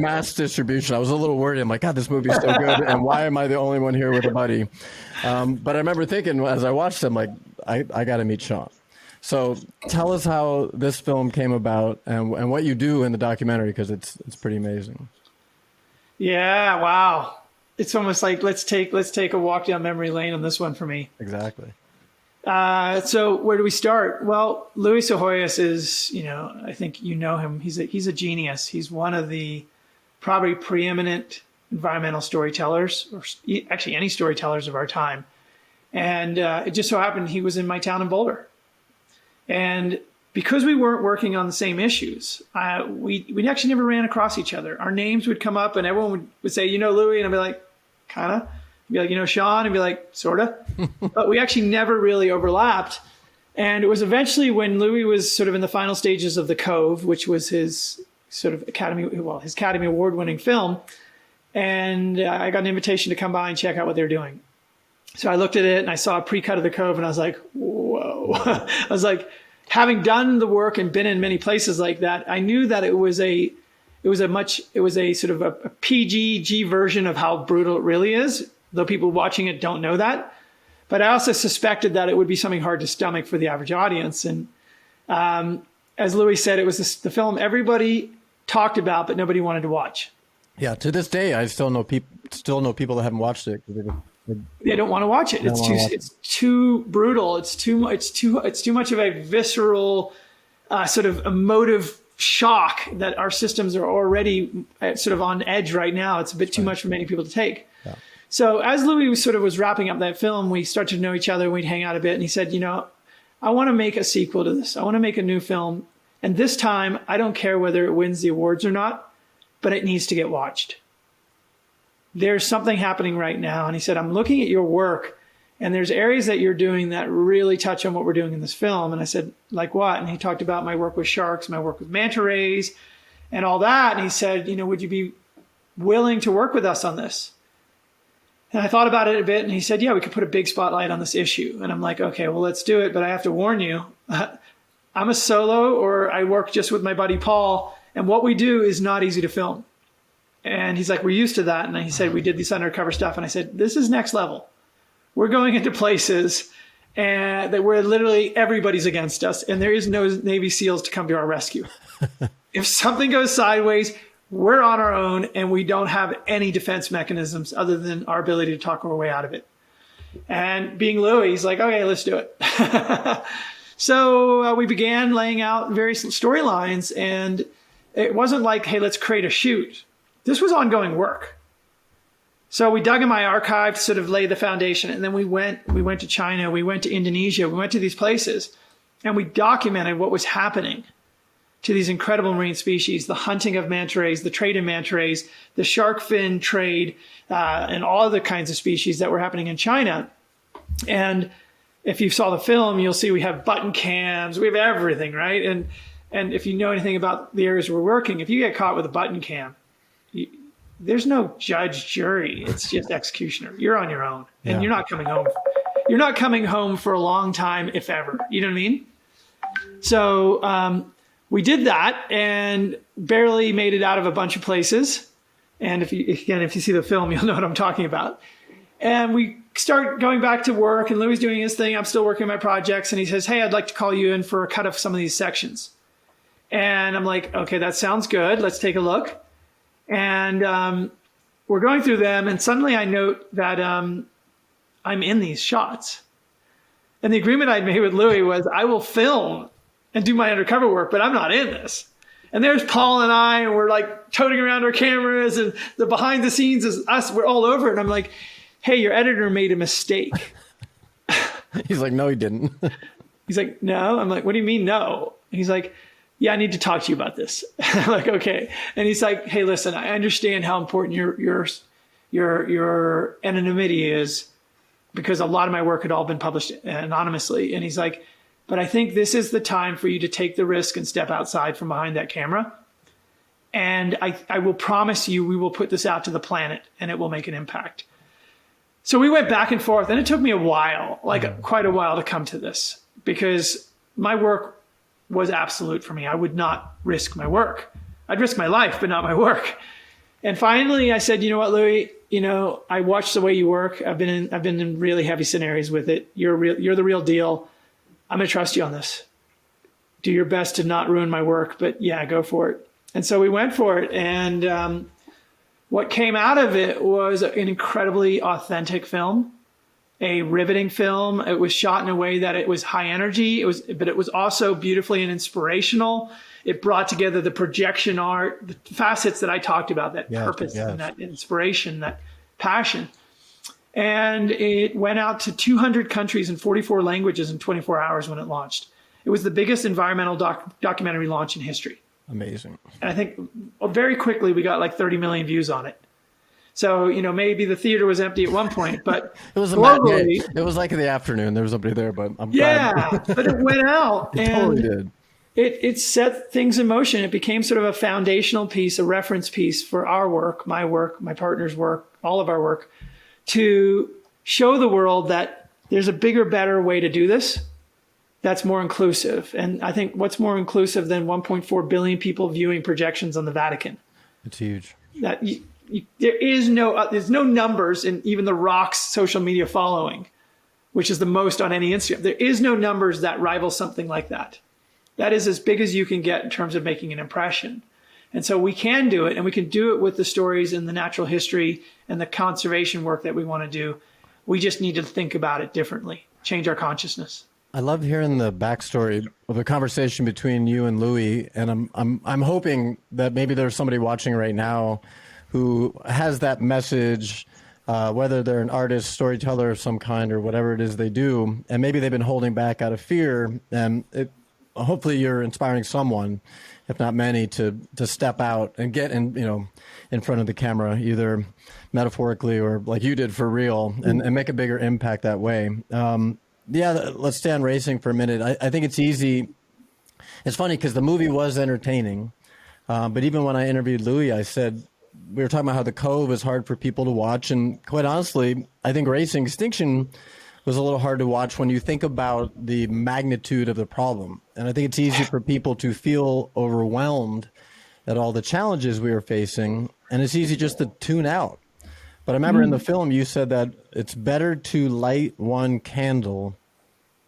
[SPEAKER 2] mass distribution. I was a little worried. I'm like, God, this movie's so good. And why am I the only one here with a buddy? But I remember thinking as I watched them, like, I got to meet Shawn. So tell us how this film came about and what you do in the documentary, because it's pretty amazing.
[SPEAKER 3] Yeah, wow. It's almost like let's take a walk down memory lane on this one for me.
[SPEAKER 2] Exactly.
[SPEAKER 3] So where do we start? Well, Louie Psihoyos is, I think you know him. He's a genius. He's one of the probably preeminent environmental storytellers, or actually any storytellers of our time. And it just so happened he was in my town in Boulder. And because we weren't working on the same issues, we actually never ran across each other. Our names would come up and everyone would say, Louie, and I'd be like, kind of. I'd be like, Shawn, and be like, sort of. But we actually never really overlapped. And it was eventually when Louie was sort of in the final stages of The Cove, which was his sort of his Academy Award winning film. And I got an invitation to come by and check out what they're doing. So I looked at it and I saw a pre-cut of The Cove and I was like, whoa. I was like, having done the work and been in many places like that, I knew that it was a sort of a PG version of how brutal it really is, though people watching it don't know that. But I also suspected that it would be something hard to stomach for the average audience. And as Louie said, it was the film everybody talked about, but nobody wanted to watch.
[SPEAKER 2] Yeah, to this day, I still know people that haven't watched it.
[SPEAKER 3] They don't want to watch it. It's too brutal. It's too much of a visceral, sort of emotive shock that our systems are already sort of on edge right now. It's a bit too much for many people to take. Yeah. So as Louie was wrapping up that film, we started to know each other. We'd hang out a bit, and he said, I want to make a sequel to this. I want to make a new film, and this time I don't care whether it wins the awards or not, but it needs to get watched. There's something happening right now. And he said, I'm looking at your work and there's areas that you're doing that really touch on what we're doing in this film. And I said, like what? And he talked about my work with sharks, my work with manta rays and all that. And he said, would you be willing to work with us on this? And I thought about it a bit and he said, yeah, we could put a big spotlight on this issue. And I'm like, okay, well, let's do it. But I have to warn you, I'm a solo, or I work just with my buddy Paul. And what we do is not easy to film. And he's like, we're used to that. And he said, we did this undercover stuff. And I said, this is next level. We're going into places and that where literally everybody's against us. And there is no Navy SEALs to come to our rescue. If something goes sideways, we're on our own and we don't have any defense mechanisms other than our ability to talk our way out of it. And being Louie, he's like, okay, let's do it. So we began laying out various storylines, and it wasn't like, hey, let's create a shoot. This was ongoing work. So we dug in my archive to sort of lay the foundation. And then we went to China, we went to Indonesia, we went to these places, and we documented what was happening to these incredible marine species, the hunting of manta rays, the trade in manta rays, the shark fin trade, and all other kinds of species that were happening in China. And if you saw the film, you'll see we have button cams, we have everything, right? And if you know anything about the areas we're working, if you get caught with a button cam, there's no judge, jury. It's just executioner. You're on your own, and you're not coming home. You're not coming home for a long time, if ever. You know what I mean? So we did that and barely made it out of a bunch of places. And if you see the film, you'll know what I'm talking about. And we start going back to work, and Louie's doing his thing. I'm still working on my projects, and he says, "Hey, I'd like to call you in for a cut of some of these sections." And I'm like, "Okay, that sounds good. Let's take a look." And we're going through them, and suddenly I note that I'm in these shots. And the agreement I'd made with Louie was I will film and do my undercover work, but I'm not in this. And there's Paul and I, and we're like toting around our cameras, and the behind the scenes is us. We're all over it. And I'm like, hey, your editor made a mistake.
[SPEAKER 2] He's like, no, he didn't.
[SPEAKER 3] He's like, no. I'm like, what do you mean no? And he's like, yeah, I need to talk to you about this. I'm like, okay. And he's like, hey, listen, I understand how important your anonymity is, because a lot of my work had all been published anonymously. And he's like, but I think this is the time for you to take the risk and step outside from behind that camera. And I will promise you, we will put this out to the planet and it will make an impact. So we went back and forth, and it took me a while, quite a while, to come to this, because my work was absolute for me. I would not risk my work. I'd risk my life, but not my work. And finally I said, you know what, Louie, I watched the way you work. I've been in really heavy scenarios with it. You're the real deal. I'm going to trust you on this. Do your best to not ruin my work, but yeah, go for it. And so we went for it. And what came out of it was an incredibly authentic film, a riveting film. It was shot in a way that it was high energy, but it was also beautifully and inspirational. It brought together the projection art, the facets that I talked about, that purpose and that inspiration, that passion. And it went out to 200 countries in 44 languages in 24 hours when it launched. It was the biggest environmental documentary launch in history.
[SPEAKER 2] Amazing.
[SPEAKER 3] And I think very quickly we got like 30 million views on it. So, maybe the theater was empty at one point, but
[SPEAKER 2] it was globally, it was like in the afternoon. There was nobody there, but I'm glad.
[SPEAKER 3] But it went out.
[SPEAKER 2] It totally did.
[SPEAKER 3] It set things in motion. It became sort of a foundational piece, a reference piece for our work, my partner's work, all of our work, to show the world that there's a bigger, better way to do this that's more inclusive. And I think what's more inclusive than 1.4 billion people viewing projections on the Vatican?
[SPEAKER 2] It's huge.
[SPEAKER 3] That there's no numbers in even The Rock's social media following, which is the most on any Instagram. There is no numbers that rival something like that. That is as big as you can get in terms of making an impression. And so we can do it, and we can do it with the stories and the natural history and the conservation work that we want to do. We just need to think about it differently, change our consciousness.
[SPEAKER 2] I love hearing the backstory of the conversation between you and Louie, and I'm hoping that maybe there's somebody watching right now who has that message, whether they're an artist, storyteller of some kind, or whatever it is they do, and maybe they've been holding back out of fear, and hopefully you're inspiring someone, if not many, to step out and get in front of the camera, either metaphorically or like you did for real, and make a bigger impact that way. Let's stay on racing for a minute. I think it's easy. It's funny because the movie was entertaining, but even when I interviewed Louie, I said, we were talking about how The Cove is hard for people to watch, and quite honestly, I think Racing Extinction was a little hard to watch when you think about the magnitude of the problem. And I think it's easy for people to feel overwhelmed at all the challenges we were facing, and it's easy just to tune out. But I remember in the film you said that it's better to light one candle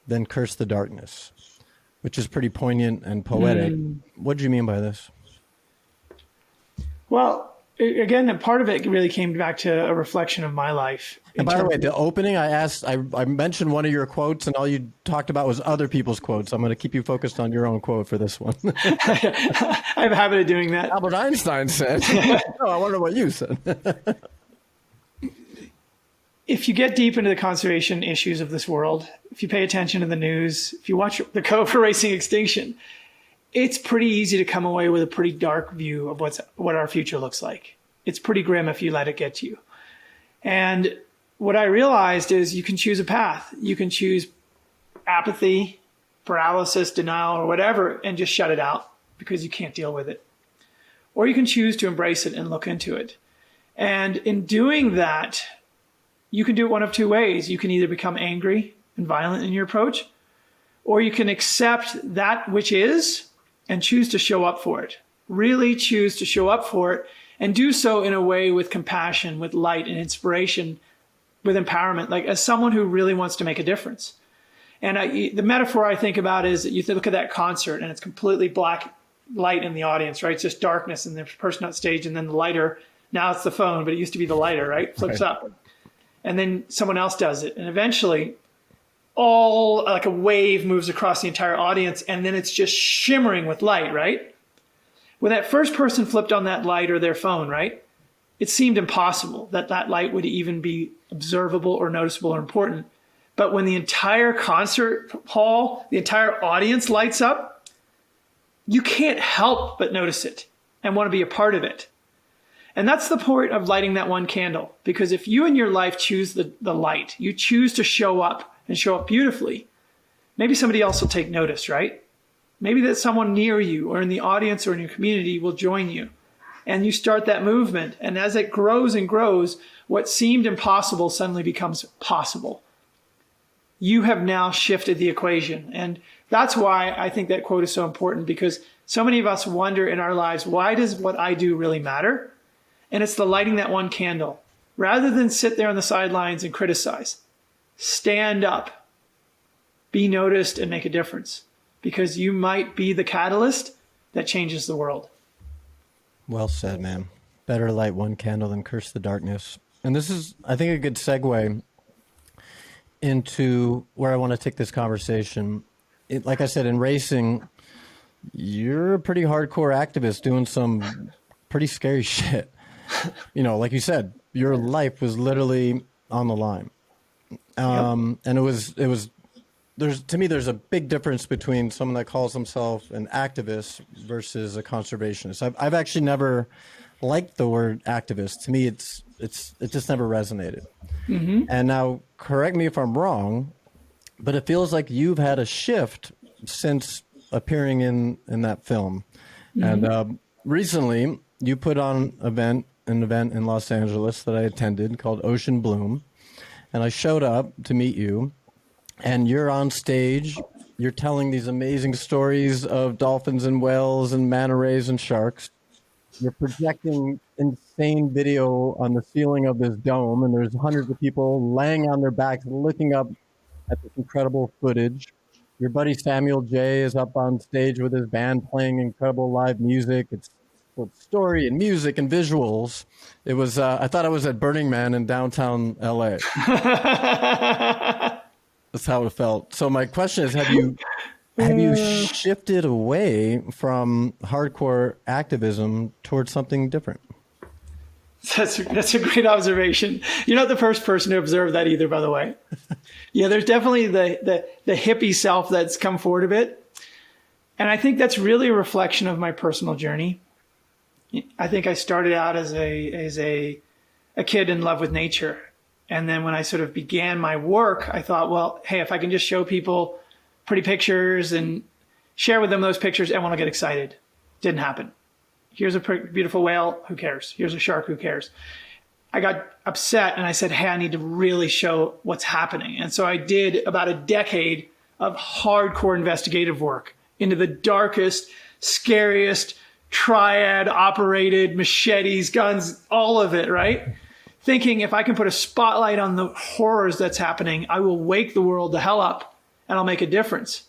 [SPEAKER 2] than curse the darkness, which is pretty poignant and poetic. What do you mean by this? Well,
[SPEAKER 3] again, a part of it really came back to a reflection of my life.
[SPEAKER 2] And by the way, the opening, I mentioned one of your quotes, and all you talked about was other people's quotes. I'm going to keep you focused on your own quote for this one.
[SPEAKER 3] I have a habit of doing that.
[SPEAKER 2] Albert Einstein said. Oh, I wonder what you said.
[SPEAKER 3] If you get deep into the conservation issues of this world, if you pay attention to the news, if you watch The Cove for Racing Extinction, it's pretty easy to come away with a pretty dark view of what our future looks like. It's pretty grim if you let it get to you. And what I realized is you can choose a path. You can choose apathy, paralysis, denial, or whatever, and just shut it out because you can't deal with it. Or you can choose to embrace it and look into it. And in doing that, you can do it one of two ways. You can either become angry and violent in your approach, or you can accept that which is and choose to show up for it. Really choose to show up for it and do so in a way with compassion, with light and inspiration, with empowerment, like as someone who really wants to make a difference. And the metaphor I think about is that you look at that concert and it's completely black light in the audience, right? It's just darkness and there's a person on stage, and then the lighter, now it's the phone, but it used to be the lighter, right? Flips up. And then someone else does it. And eventually all like a wave moves across the entire audience, and then it's just shimmering with light, right? When that first person flipped on that light or their phone, right, it seemed impossible that that light would even be observable or noticeable or important. But when the entire concert hall, the entire audience lights up, you can't help but notice it and want to be a part of it. And that's the point of lighting that one candle. Because if you in your life choose the light, you choose to show up and show up beautifully, maybe somebody else will take notice, right? Maybe that someone near you or in the audience or in your community will join you. And you start that movement. And as it grows and grows, what seemed impossible suddenly becomes possible. You have now shifted the equation. And that's why I think that quote is so important, because so many of us wonder in our lives, why does what I do really matter? And it's the lighting that one candle. Rather than sit there on the sidelines and criticize, stand up, be noticed, and make a difference. Because you might be the catalyst that changes the world.
[SPEAKER 2] Well said, man. Better light one candle than curse the darkness. And this is, I think, a good segue into where I want to take this conversation. Like I said, in racing, you're a pretty hardcore activist doing some pretty scary shit. You know, like you said, your life was literally on the line. And it was there's a big difference between someone that calls himself an activist versus a conservationist. I've actually never liked the word activist. To me, it just never resonated. Mm-hmm. And now, correct me if I'm wrong, but it feels like you've had a shift since appearing in that film. Mm-hmm. And recently, you put on an event in Los Angeles that I attended called Ocean Bloom. And I showed up to meet you, and you're on stage. You're telling these amazing stories of dolphins and whales and manta rays and sharks. You're projecting insane video on the ceiling of this dome, and there's hundreds of people laying on their backs looking up at this incredible footage. Your buddy Samuel J. is up on stage with his band playing incredible live music. It's story and music and visuals. It was, I thought I was at Burning Man in downtown LA. That's how it felt. So my question is, have you shifted away from hardcore activism towards something different?
[SPEAKER 3] That's a great observation. You're not the first person to observe that either, by the way. Yeah, there's definitely the hippie self that's come forward a bit. And I think that's really a reflection of my personal journey. I think I started out as a kid in love with nature. And then when I sort of began my work, I thought, well, hey, if I can just show people pretty pictures and share with them those pictures, everyone will get excited. Didn't happen. Here's a beautiful whale. Who cares? Here's a shark. Who cares? I got upset and I said, hey, I need to really show what's happening. And so I did about a decade of hardcore investigative work into the darkest, scariest, triad operated machetes, guns, all of it, right? Thinking if I can put a spotlight on the horrors that's happening, I will wake the world the hell up and I'll make a difference.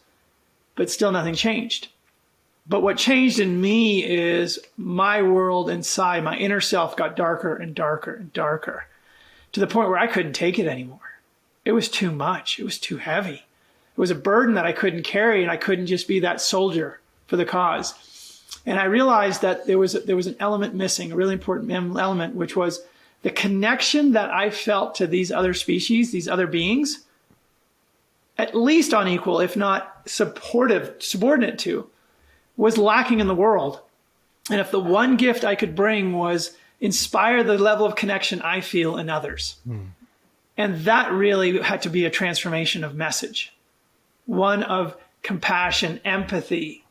[SPEAKER 3] But still nothing changed. But what changed in me is my world inside, my inner self got darker and darker and darker to the point where I couldn't take it anymore. It was too much. It was too heavy. It was a burden that I couldn't carry, and I couldn't just be that soldier for the cause. And I realized that there was an element missing, a really important element, which was the connection that I felt to these other species, these other beings, at least on equal, if not subordinate to, was lacking in the world. And if the one gift I could bring was inspire the level of connection I feel in others. And that really had to be a transformation of message. One of compassion, empathy,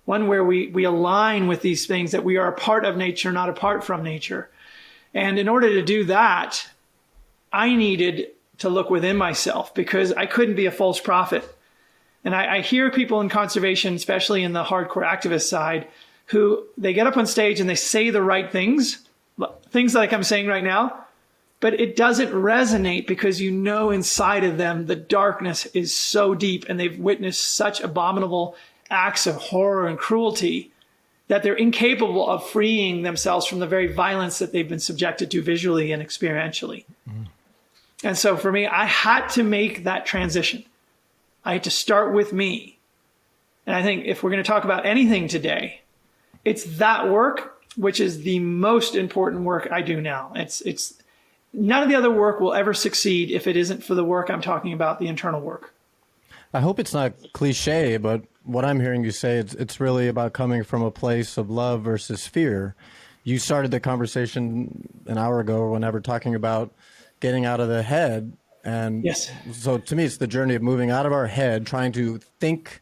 [SPEAKER 3] one where we align with these things, that we are a part of nature, not apart from nature. And in order to do that, I needed to look within myself, because I couldn't be a false prophet. And I hear people in conservation, especially in the hardcore activist side, who they get up on stage and they say the right things like I'm saying right now, but it doesn't resonate because you know inside of them the darkness is so deep and they've witnessed such abominable acts of horror and cruelty that they're incapable of freeing themselves from the very violence that they've been subjected to visually and experientially. And so for me, I had to make that transition. I had to start with me. And I think if we're going to talk about anything today, it's that work, which is the most important work I do now. It's none of the other work will ever succeed if it isn't for the work I'm talking about, the internal work.
[SPEAKER 2] I hope it's not cliche, but what I'm hearing you say, it's really about coming from a place of love versus fear. You started the conversation an hour ago or whenever talking about getting out of the head. And
[SPEAKER 3] yes.
[SPEAKER 2] So to me, it's the journey of moving out of our head, trying to think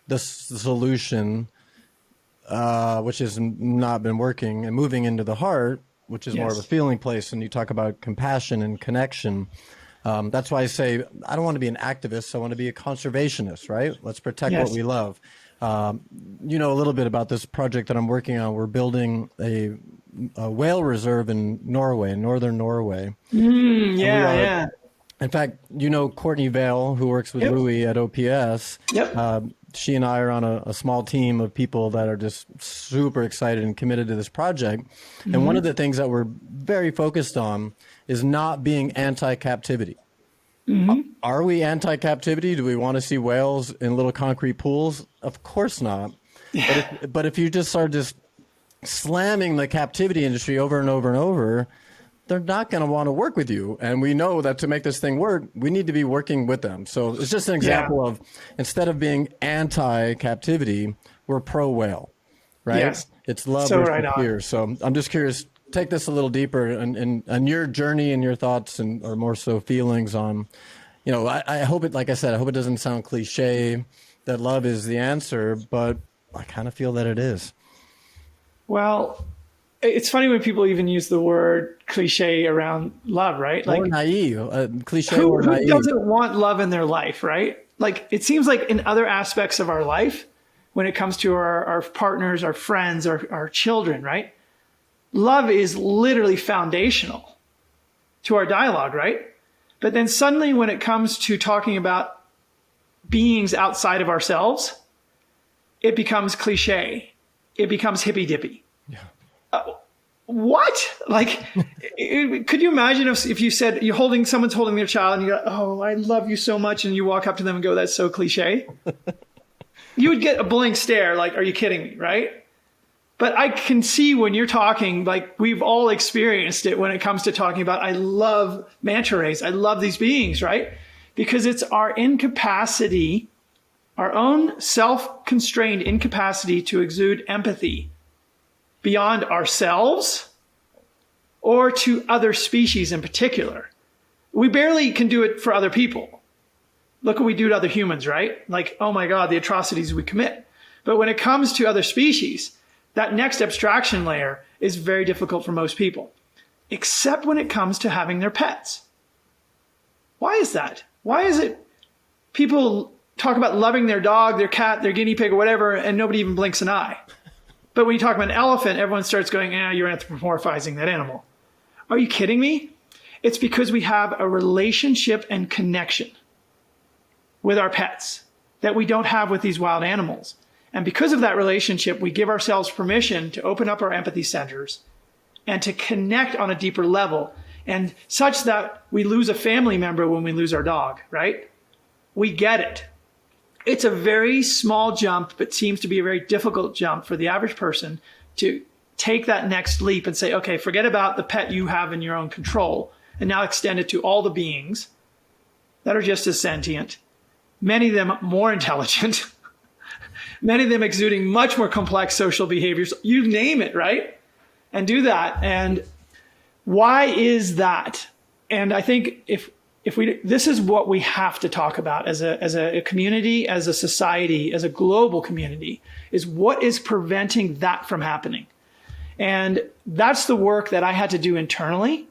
[SPEAKER 2] the solution, which has not been working, and moving into the heart, which is more of a feeling place. And you talk about compassion and connection. That's why I say I don't want to be an activist. I want to be a conservationist, right? Let's protect what we love. You know a little bit about this project that I'm working on. We're building a whale reserve in Norway, northern Norway.
[SPEAKER 3] Yeah.
[SPEAKER 2] In fact, you know Courtney Vale, who works with Louie at OPS. She and I are on a small team of people that are just super excited and committed to this project. And one of the things that we're very focused on is not being anti-captivity. Are we anti-captivity? Do we want to see whales in little concrete pools? Of course not. But if you just start just slamming the captivity industry over and over and over, they're not going to want to work with you. And we know that to make this thing work, we need to be working with them. So it's just an example of, instead of being anti-captivity, we're pro-whale, right?
[SPEAKER 3] Yes.
[SPEAKER 2] It's love
[SPEAKER 3] so
[SPEAKER 2] versus fear. So I'm just curious, take this a little deeper and your journey and your thoughts or more so feelings on, you know, I hope it, like I said, I hope it doesn't sound cliche that love is the answer, but I kind of feel that it is.
[SPEAKER 3] Well, it's funny when people even use the word cliche around love, right?
[SPEAKER 2] Like, or naive, cliche or naive.
[SPEAKER 3] Who doesn't want love in their life, right? Like, it seems like in other aspects of our life, when it comes to our partners, our friends, our children, right? Love is literally foundational to our dialogue, right? But then suddenly when it comes to talking about beings outside of ourselves, it becomes cliche. It becomes hippy-dippy.
[SPEAKER 2] Yeah.
[SPEAKER 3] What? Like, could you imagine if you said someone's holding their child and you go, oh, I love you so much. And you walk up to them and go, that's so cliche. You would get a blank stare. Like, are you kidding me? Right. But I can see when you're talking, like we've all experienced it when it comes to talking about, I love manta rays. I love these beings, right? Because it's our incapacity, our own self-constrained incapacity to exude empathy beyond ourselves or to other species in particular. We barely can do it for other people. Look what we do to other humans, right? Like, oh my God, the atrocities we commit. But when it comes to other species, that next abstraction layer is very difficult for most people, except when it comes to having their pets. Why is that? Why is it people talk about loving their dog, their cat, their guinea pig, or whatever, and nobody even blinks an eye? But when you talk about an elephant, everyone starts going, you're anthropomorphizing that animal. Are you kidding me? It's because we have a relationship and connection with our pets that we don't have with these wild animals. And because of that relationship, we give ourselves permission to open up our empathy centers and to connect on a deeper level, and such that we lose a family member when we lose our dog, right? We get it. It's a very small jump, but seems to be a very difficult jump for the average person to take that next leap and say, okay, forget about the pet you have in your own control and now extend it to all the beings that are just as sentient, many of them more intelligent, many of them exuding much more complex social behaviors, you name it, right? And do that. And why is that? And I think this is what we have to talk about as a community, as a society, as a global community, is what is preventing that from happening. And that's the work that I had to do internally.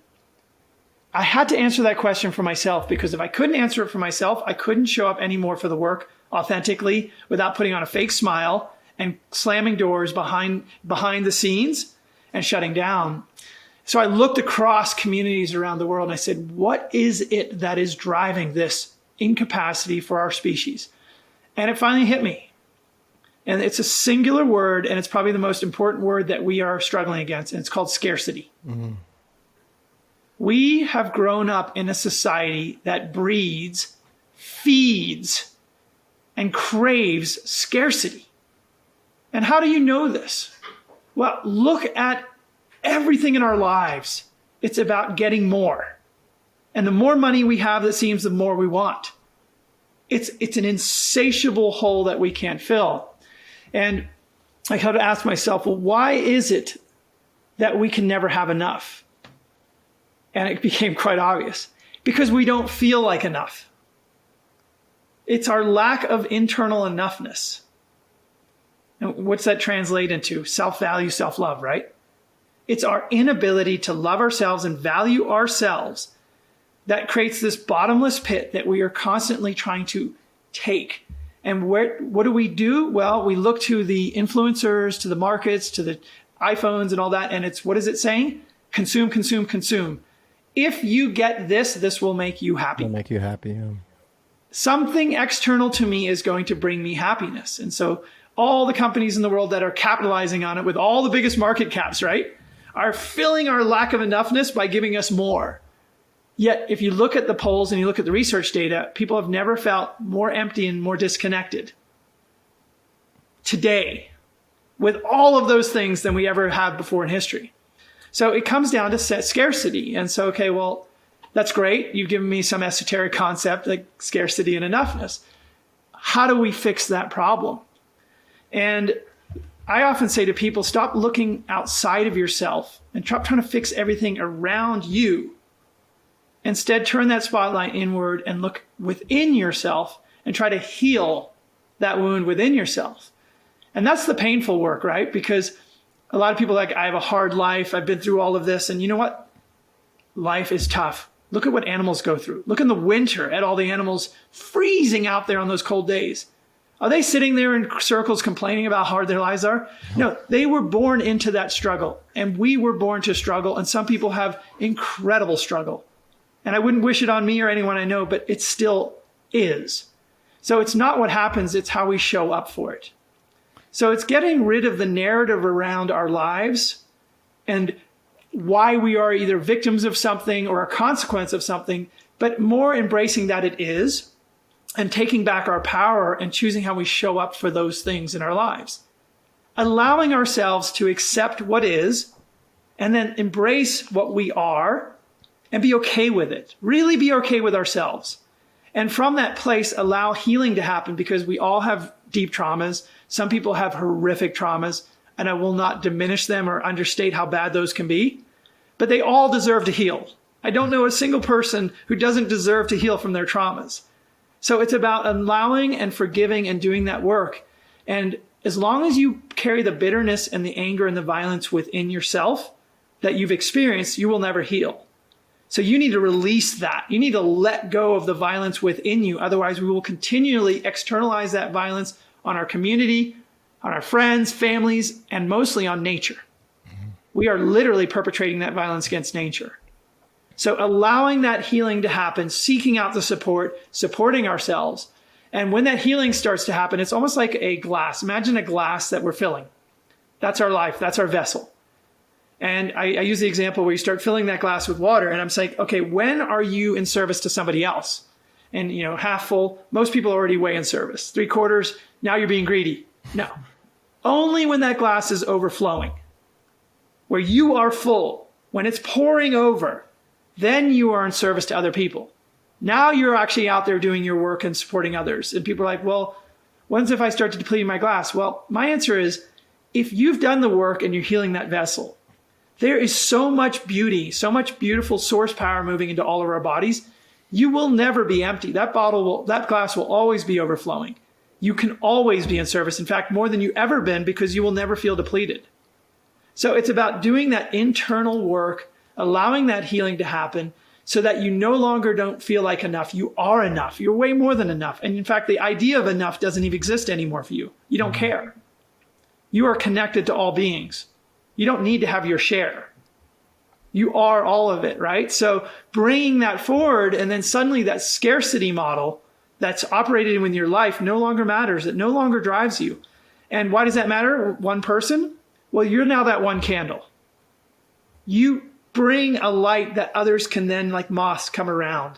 [SPEAKER 3] I had to answer that question for myself, because if I couldn't answer it for myself, I couldn't show up anymore for the work authentically without putting on a fake smile and slamming doors behind the scenes and shutting down. So I looked across communities around the world and I said, what is it that is driving this incapacity for our species? And it finally hit me. And it's a singular word, and it's probably the most important word that we are struggling against, and it's called scarcity. Mm-hmm. We have grown up in a society that breeds, feeds and craves scarcity. And how do you know this? Well, look at everything in our lives. It's about getting more. And the more money we have, it seems the more we want. It's an insatiable hole that we can't fill. And I had to ask myself, well, why is it that we can never have enough? And it became quite obvious. Because we don't feel like enough. It's our lack of internal enoughness. And what's that translate into? Self-value, self-love, right? It's our inability to love ourselves and value ourselves that creates this bottomless pit that we are constantly trying to take. And what do? Well, we look to the influencers, to the markets, to the iPhones and all that. And what is it saying? Consume, consume, consume. If you get this, this will make you happy.
[SPEAKER 2] It'll make you happy, yeah.
[SPEAKER 3] Something external to me is going to bring me happiness. And so all the companies in the world that are capitalizing on it with all the biggest market caps, right, are filling our lack of enoughness by giving us more. Yet, if you look at the polls and you look at the research data, people have never felt more empty and more disconnected today with all of those things than we ever have before in history. So it comes down to scarcity. And so, okay, well, that's great. You've given me some esoteric concept like scarcity and enoughness. How do we fix that problem? And I often say to people, stop looking outside of yourself and stop trying to fix everything around you. Instead, turn that spotlight inward and look within yourself and try to heal that wound within yourself. And that's the painful work, right? Because a lot of people are like, I have a hard life. I've been through all of this. And you know what? Life is tough. Look at what animals go through. Look in the winter at all the animals freezing out there on those cold days. Are they sitting there in circles complaining about how hard their lives are? No, they were born into that struggle. And we were born to struggle. And some people have incredible struggle. And I wouldn't wish it on me or anyone I know, but it still is. So it's not what happens, it's how we show up for it. So it's getting rid of the narrative around our lives and why we are either victims of something or a consequence of something, but more embracing that it is and taking back our power and choosing how we show up for those things in our lives. Allowing ourselves to accept what is and then embrace what we are and be okay with it. Really be okay with ourselves. And from that place, allow healing to happen because we all have deep traumas. Some people have horrific traumas, and I will not diminish them or understate how bad those can be, but they all deserve to heal. I don't know a single person who doesn't deserve to heal from their traumas. So it's about allowing and forgiving and doing that work. And as long as you carry the bitterness and the anger and the violence within yourself that you've experienced, you will never heal. So you need to release that. You need to let go of the violence within you. Otherwise, we will continually externalize that violence on our community, on our friends, families, and mostly on nature. We are literally perpetrating that violence against nature. So allowing that healing to happen, seeking out the support, supporting ourselves. And when that healing starts to happen, it's almost like a glass. Imagine a glass that we're filling. That's our life. That's our vessel. And I use the example where you start filling that glass with water. And I'm saying, okay, when are you in service to somebody else? And, half full, most people are already way in service. 3/4, now you're being greedy. No. Only when that glass is overflowing, where you are full, when it's pouring over, then you are in service to other people. Now you're actually out there doing your work and supporting others. And people are like, well, when's if I start to deplete my glass? Well, my answer is, if you've done the work and you're healing that vessel, there is so much beauty, so much beautiful source power moving into all of our bodies. You will never be empty. That glass will always be overflowing. You can always be in service. In fact, more than you ever been, because you will never feel depleted. So it's about doing that internal work, allowing that healing to happen so that you no longer don't feel like enough. You are enough. You're way more than enough. And in fact, the idea of enough doesn't even exist anymore for you. You don't care. You are connected to all beings. You don't need to have your share. You are all of it, right? So bringing that forward, and then suddenly that scarcity model that's operated in your life no longer matters. It no longer drives you. And why does that matter? One person? Well, you're now that one candle. You bring a light that others can then, like moths, come around.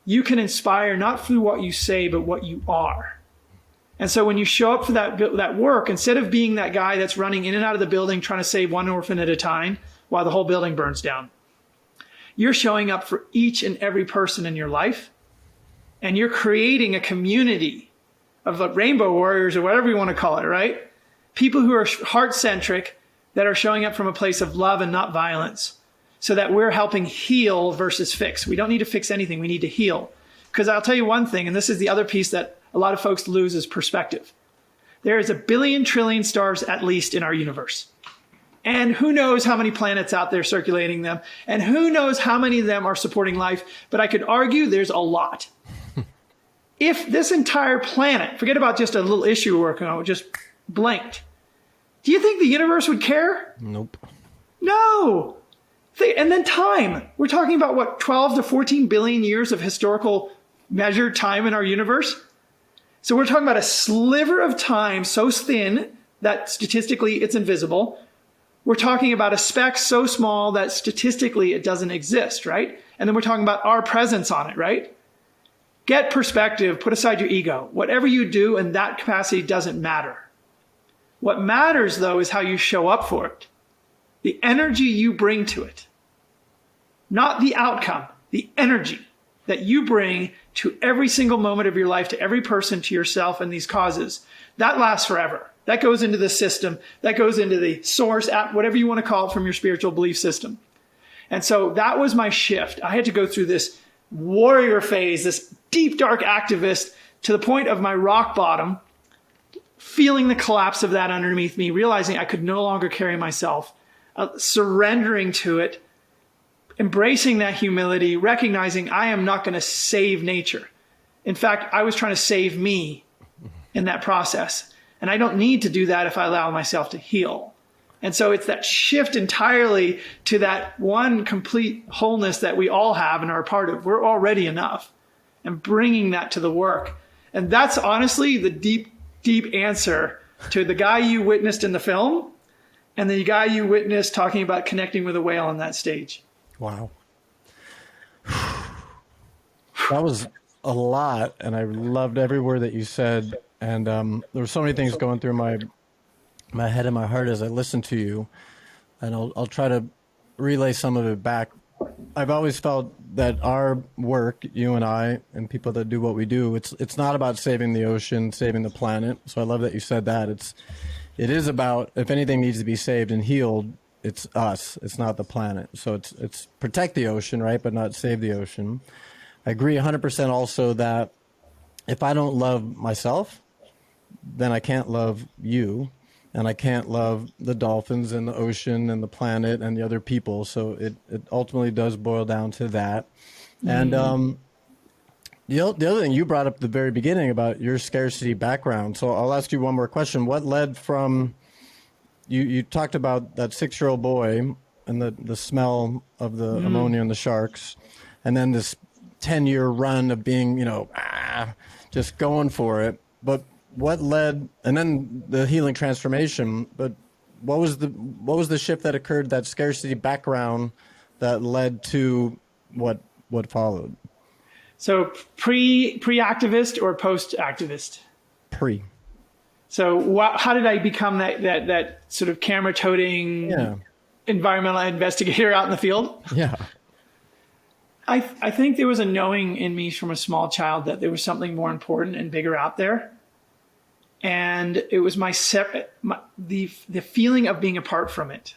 [SPEAKER 3] You can inspire not through what you say, but what you are. And so when you show up for that work, instead of being that guy that's running in and out of the building trying to save one orphan at a time while the whole building burns down, you're showing up for each and every person in your life, and you're creating a community of rainbow warriors or whatever you want to call it, right? People who are heart-centric that are showing up from a place of love and not violence, so that we're helping heal versus fix. We don't need to fix anything. We need to heal. Because I'll tell you one thing, and this is the other piece that a lot of folks lose, is perspective. There is 1 billion trillion stars at least in our universe. And who knows how many planets out there circulating them, and who knows how many of them are supporting life, but I could argue there's a lot. If this entire planet, forget about just a little issue we're working on, just blanked, do you think the universe would care?
[SPEAKER 2] Nope.
[SPEAKER 3] No. And then time. We're talking about, what, 12 to 14 billion years of historical measured time in our universe? So we're talking about a sliver of time so thin that statistically it's invisible. We're talking about a speck so small that statistically it doesn't exist, right? And then we're talking about our presence on it, right? Get perspective, put aside your ego. Whatever you do in that capacity doesn't matter. What matters, though, is how you show up for it. The energy you bring to it. Not the outcome, the energy that you bring to every single moment of your life, to every person, to yourself, and these causes. That lasts forever. That goes into the system. That goes into the source, whatever you want to call it, from your spiritual belief system. And so that was my shift. I had to go through this warrior phase, this deep, dark activist, to the point of my rock bottom, feeling the collapse of that underneath me, realizing I could no longer carry myself, surrendering to it, embracing that humility, recognizing I am not going to save nature. In fact, I was trying to save me in that process. And I don't need to do that if I allow myself to heal. And so it's that shift entirely to that one complete wholeness that we all have and are a part of. We're already enough. And bringing that to the work. And that's honestly the deep, deep answer to the guy you witnessed in the film and the guy you witnessed talking about connecting with a whale on that stage.
[SPEAKER 2] Wow. That was a lot, and I loved every word that you said. And there were so many things going through my head and my heart as I listened to you, and I'll try to relay some of it back. I've always felt that our work, you and I, and people that do what we do, it's not about saving the ocean, saving the planet. So I love that you said that. It is about, if anything needs to be saved and healed, it's us. It's not the planet. So it's protect the ocean, right, but not save the ocean. I agree 100% also that if I don't love myself, then I can't love you, and I can't love the dolphins and the ocean and the planet and the other people. So it ultimately does boil down to that. And the other thing you brought up at the very beginning about your scarcity background. So I'll ask you one more question. What led from, you talked about that 6-year-old boy and the smell of the ammonia and the sharks, and then this 10-year run of being, just going for it. But what led, and then the healing transformation, but what was the shift that occurred, that scarcity background that led to what followed?
[SPEAKER 3] So pre-activist or post-activist?
[SPEAKER 2] Pre.
[SPEAKER 3] So how did I become that sort of camera-toting environmental investigator out in the field?
[SPEAKER 2] Yeah.
[SPEAKER 3] I think there was a knowing in me from a small child that there was something more important and bigger out there. And it was the feeling of being apart from it.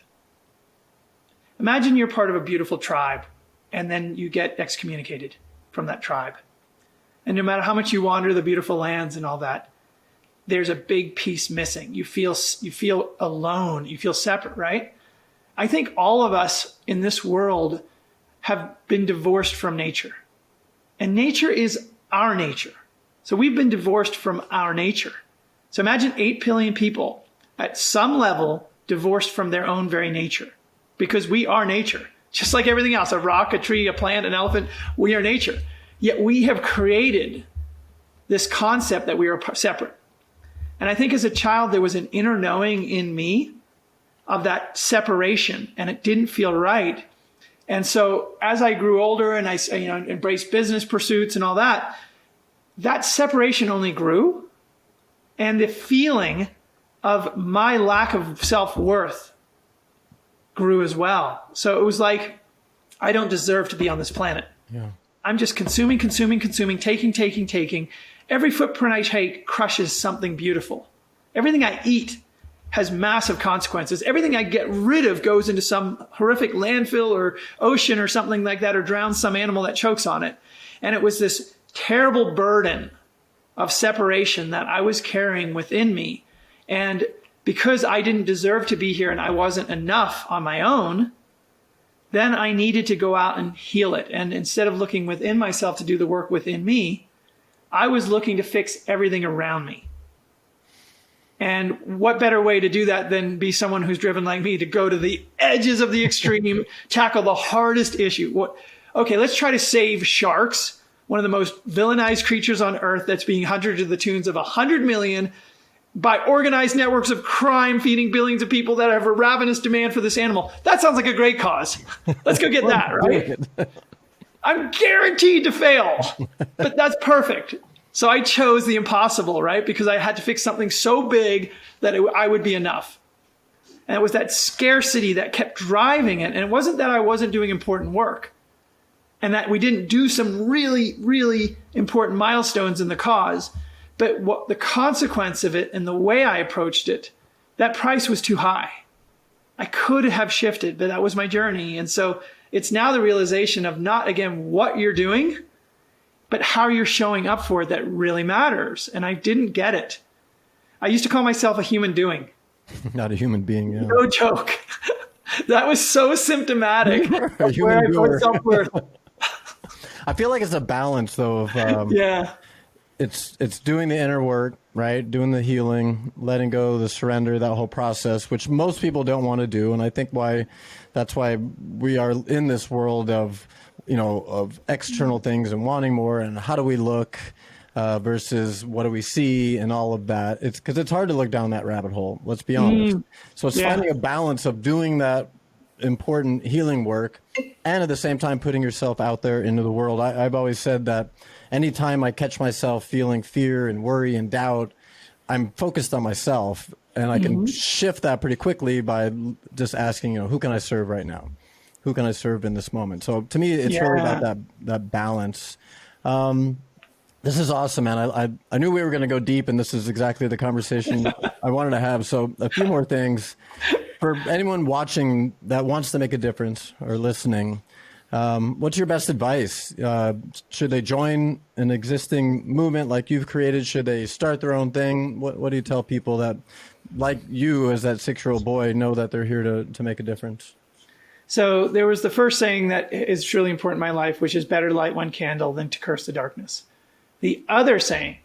[SPEAKER 3] Imagine you're part of a beautiful tribe, and then you get excommunicated from that tribe. And no matter how much you wander the beautiful lands and all that, there's a big piece missing. You feel alone. You feel separate, right? I think all of us in this world have been divorced from nature. And nature is our nature. So we've been divorced from our nature. So imagine 8 billion people at some level divorced from their own very nature, because we are nature. Just like everything else, a rock, a tree, a plant, an elephant, we are nature. Yet we have created this concept that we are separate. And I think as a child, there was an inner knowing in me of that separation, and it didn't feel right. And so as I grew older and I embraced business pursuits and all that, that separation only grew. And the feeling of my lack of self-worth grew as well. So it was like, I don't deserve to be on this planet.
[SPEAKER 2] Yeah.
[SPEAKER 3] I'm just consuming, taking. Every footprint I take crushes something beautiful. Everything I eat has massive consequences. Everything I get rid of goes into some horrific landfill or ocean or something like that, or drowns some animal that chokes on it. And it was this terrible burden of separation that I was carrying within me. And because I didn't deserve to be here and I wasn't enough on my own, then I needed to go out and heal it. And instead of looking within myself to do the work within me, I was looking to fix everything around me. And what better way to do that than be someone who's driven like me to go to the edges of the extreme, tackle the hardest issue. Okay, let's try to save sharks, one of the most villainized creatures on earth that's being hunted to the tunes of 100 million by organized networks of crime feeding billions of people that have a ravenous demand for this animal. That sounds like a great cause. Let's go get that, right? I'm guaranteed to fail, but that's perfect. So I chose the impossible, right? Because I had to fix something so big that I would be enough. And it was that scarcity that kept driving it. And it wasn't that I wasn't doing important work and that we didn't do some really, really important milestones in the cause, but what the consequence of it and the way I approached it, that price was too high. I could have shifted, but that was my journey. And so it's now the realization of not, again, what you're doing, but how you're showing up for it that really matters. And I didn't get it. I used to call myself a human doing.
[SPEAKER 2] Not a human being, yeah.
[SPEAKER 3] No joke. That was so symptomatic of where I put self-worth.
[SPEAKER 2] I feel like it's a balance, though, of
[SPEAKER 3] yeah.
[SPEAKER 2] It's doing the inner work, right? Doing the healing, letting go, the surrender, that whole process, which most people don't want to do. And I think that's why we are in this world of, of external things and wanting more, and how do we look versus what do we see and all of that. It's because it's hard to look down that rabbit hole. Let's be honest. So it's finding a balance of doing that important healing work and at the same time putting yourself out there into the world. I've always said that anytime I catch myself feeling fear and worry and doubt, I'm focused on myself, and I can shift that pretty quickly by just asking, who can I serve right now? Who can I serve in this moment? So to me, it's really about that balance. This is awesome, man. I knew we were going to go deep, and this is exactly the conversation I wanted to have. So a few more things. For anyone watching that wants to make a difference or listening, what's your best advice? Should they join an existing movement like you've created? Should they start their own thing? What do you tell people that, like you as that 6-year-old boy, know that they're here to make a difference?
[SPEAKER 3] So there was the first saying that is truly important in my life, which is better to light one candle than to curse the darkness. The other saying,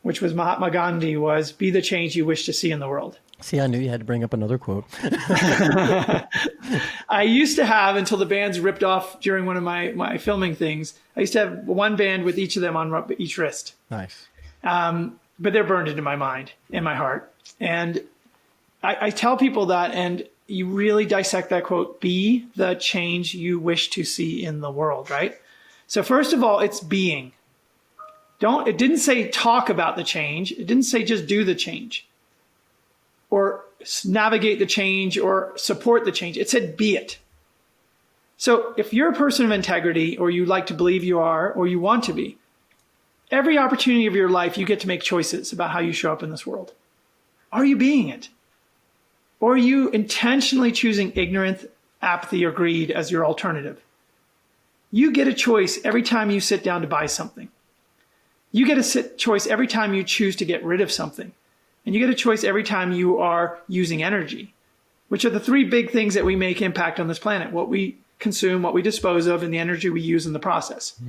[SPEAKER 3] which was Mahatma Gandhi, was be the change you wish to see in the world.
[SPEAKER 2] See, I knew you had to bring up another quote.
[SPEAKER 3] I used to have, until the bands ripped off during one of my filming things, I used to have one band with each of them on each wrist.
[SPEAKER 2] Nice.
[SPEAKER 3] But they're burned into my mind, in my heart. And I tell people that, and you really dissect that quote, be the change you wish to see in the world, right? So first of all, it's being. It didn't say talk about the change. It didn't say just do the change or navigate the change or support the change. It said be it. So if you're a person of integrity, or you like to believe you are, or you want to be, every opportunity of your life, you get to make choices about how you show up in this world. Are you being it? Or are you intentionally choosing ignorance, apathy, or greed as your alternative? You get a choice every time you sit down to buy something. You get a choice every time you choose to get rid of something. And you get a choice every time you are using energy, which are the three big things that we make impact on this planet: what we consume, what we dispose of, and the energy we use in the process.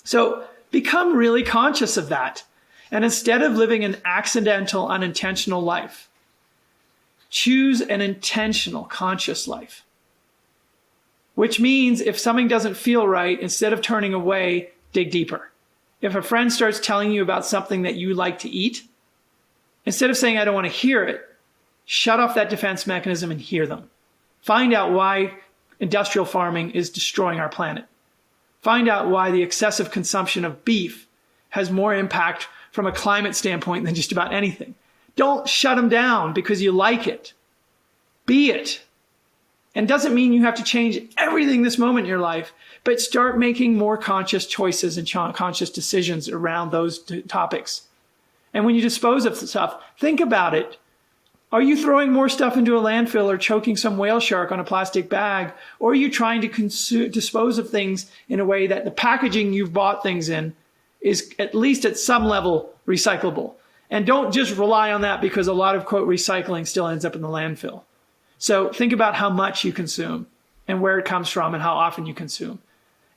[SPEAKER 3] So become really conscious of that. And instead of living an accidental, unintentional life, choose an intentional, conscious life. Which means if something doesn't feel right, instead of turning away, dig deeper. If a friend starts telling you about something that you like to eat, instead of saying, I don't want to hear it, shut off that defense mechanism and hear them. Find out why industrial farming is destroying our planet. Find out why the excessive consumption of beef has more impact from a climate standpoint than just about anything. Don't shut them down because you like it. Be it. And doesn't mean you have to change everything this moment in your life, but start making more conscious choices and conscious decisions around those topics. And when you dispose of stuff, think about it. Are you throwing more stuff into a landfill or choking some whale shark on a plastic bag? Or are you trying to dispose of things in a way that the packaging you've bought things in is at least at some level recyclable? And don't just rely on that because a lot of, quote, recycling still ends up in the landfill. So think about how much you consume and where it comes from and how often you consume.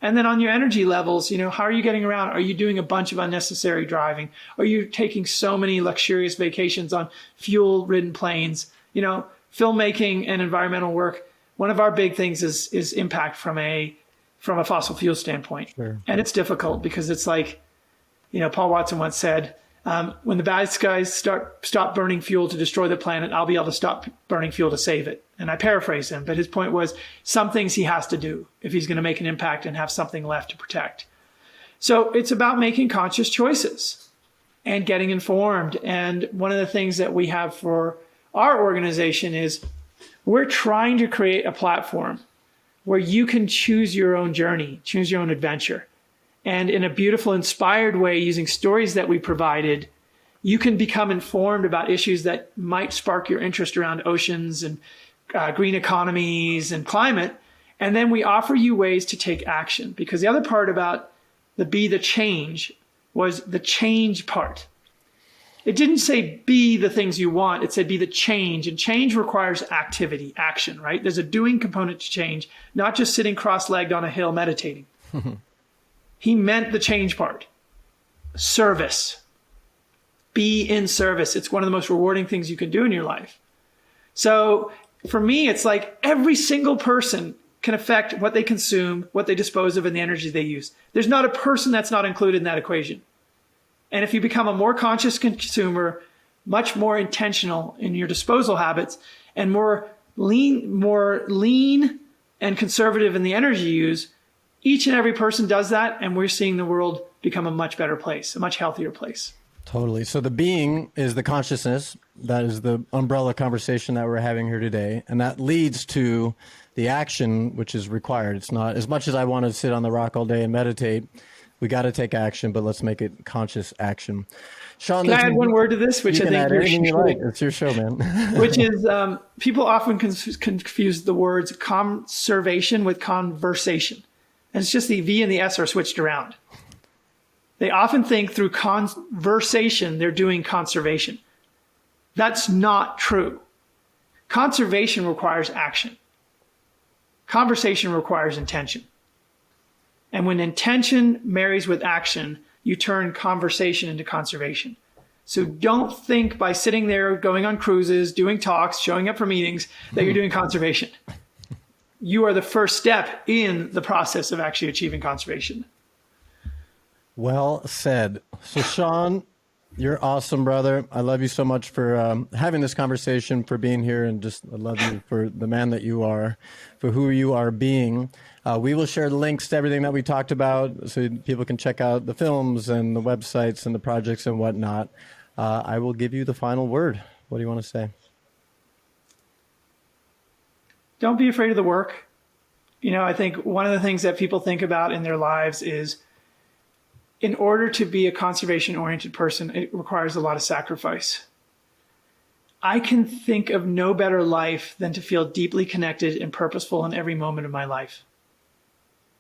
[SPEAKER 3] And then on your energy levels, how are you getting around? Are you doing a bunch of unnecessary driving? Are you taking so many luxurious vacations on fuel-ridden planes? Filmmaking and environmental work, one of our big things is impact from a fossil fuel standpoint.
[SPEAKER 2] Sure.
[SPEAKER 3] And it's difficult because it's like, Paul Watson once said, when the bad guys stop burning fuel to destroy the planet, I'll be able to stop burning fuel to save it. And I paraphrase him, but his point was some things he has to do if he's going to make an impact and have something left to protect. So it's about making conscious choices and getting informed. And one of the things that we have for our organization is we're trying to create a platform where you can choose your own journey, choose your own adventure. And in a beautiful, inspired way, using stories that we provided, you can become informed about issues that might spark your interest around oceans and green economies and climate. And then we offer you ways to take action. Because the other part about the be the change was the change part. It didn't say be the things you want. It said be the change. And change requires activity, action, right? There's a doing component to change, not just sitting cross-legged on a hill meditating. He meant the change part. Service. Be in service. It's one of the most rewarding things you can do in your life. So for me, it's like every single person can affect what they consume, what they dispose of, and the energy they use. There's not a person that's not included in that equation. And if you become a more conscious consumer, much more intentional in your disposal habits, and more lean and conservative in the energy you use, each and every person does that, and we're seeing the world become a much better place, a much healthier place.
[SPEAKER 2] Totally. So the being is the consciousness. That is the umbrella conversation that we're having here today. And that leads to the action, which is required. It's not as much as I want to sit on the rock all day and meditate. We got to take action, but let's make it conscious action. Shawn,
[SPEAKER 3] can I add one word to this, which
[SPEAKER 2] you
[SPEAKER 3] I
[SPEAKER 2] can
[SPEAKER 3] think
[SPEAKER 2] add anything you like. It's your show, man.
[SPEAKER 3] Which is people often confuse the words conservation with conversation. And it's just the V and the S are switched around. They often think through conversation, they're doing conservation. That's not true. Conservation requires action. Conversation requires intention. And when intention marries with action, you turn conversation into conservation. So don't think by sitting there, going on cruises, doing talks, showing up for meetings, that you're doing conservation. You are the first step in the process of actually achieving conservation.
[SPEAKER 2] Well said. So Shawn, you're awesome, brother. I love you so much for having this conversation, for being here, and just I love you for the man that you are, for who you are being. We will share links to everything that we talked about so people can check out the films and the websites and the projects and whatnot. I will give you the final word. What do you want to say?
[SPEAKER 3] Don't be afraid of the work. I think one of the things that people think about in their lives is in order to be a conservation-oriented person, it requires a lot of sacrifice. I can think of no better life than to feel deeply connected and purposeful in every moment of my life.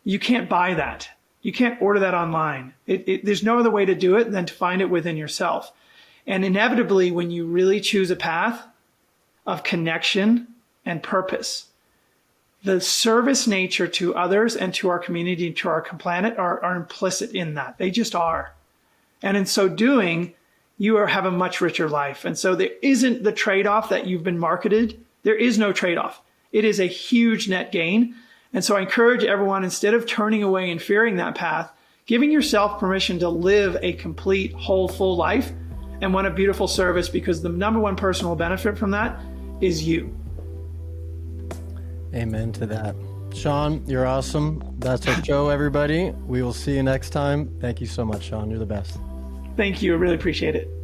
[SPEAKER 3] You can't buy that. You can't order that online. There's no other way to do it than to find it within yourself. And inevitably, when you really choose a path of connection and purpose, the service nature to others and to our community and to our planet are implicit in that. They just are. And in so doing, you have a much richer life. And so there isn't the trade-off that you've been marketed. There is no trade-off. It is a huge net gain. And so I encourage everyone, instead of turning away and fearing that path, giving yourself permission to live a complete, whole, full life and want a beautiful service, because the number one person who will benefit from that is you.
[SPEAKER 2] Amen to that. Shawn, you're awesome. That's our show, everybody. We will see you next time. Thank you so much, Shawn. You're the best.
[SPEAKER 3] Thank you. I really appreciate it.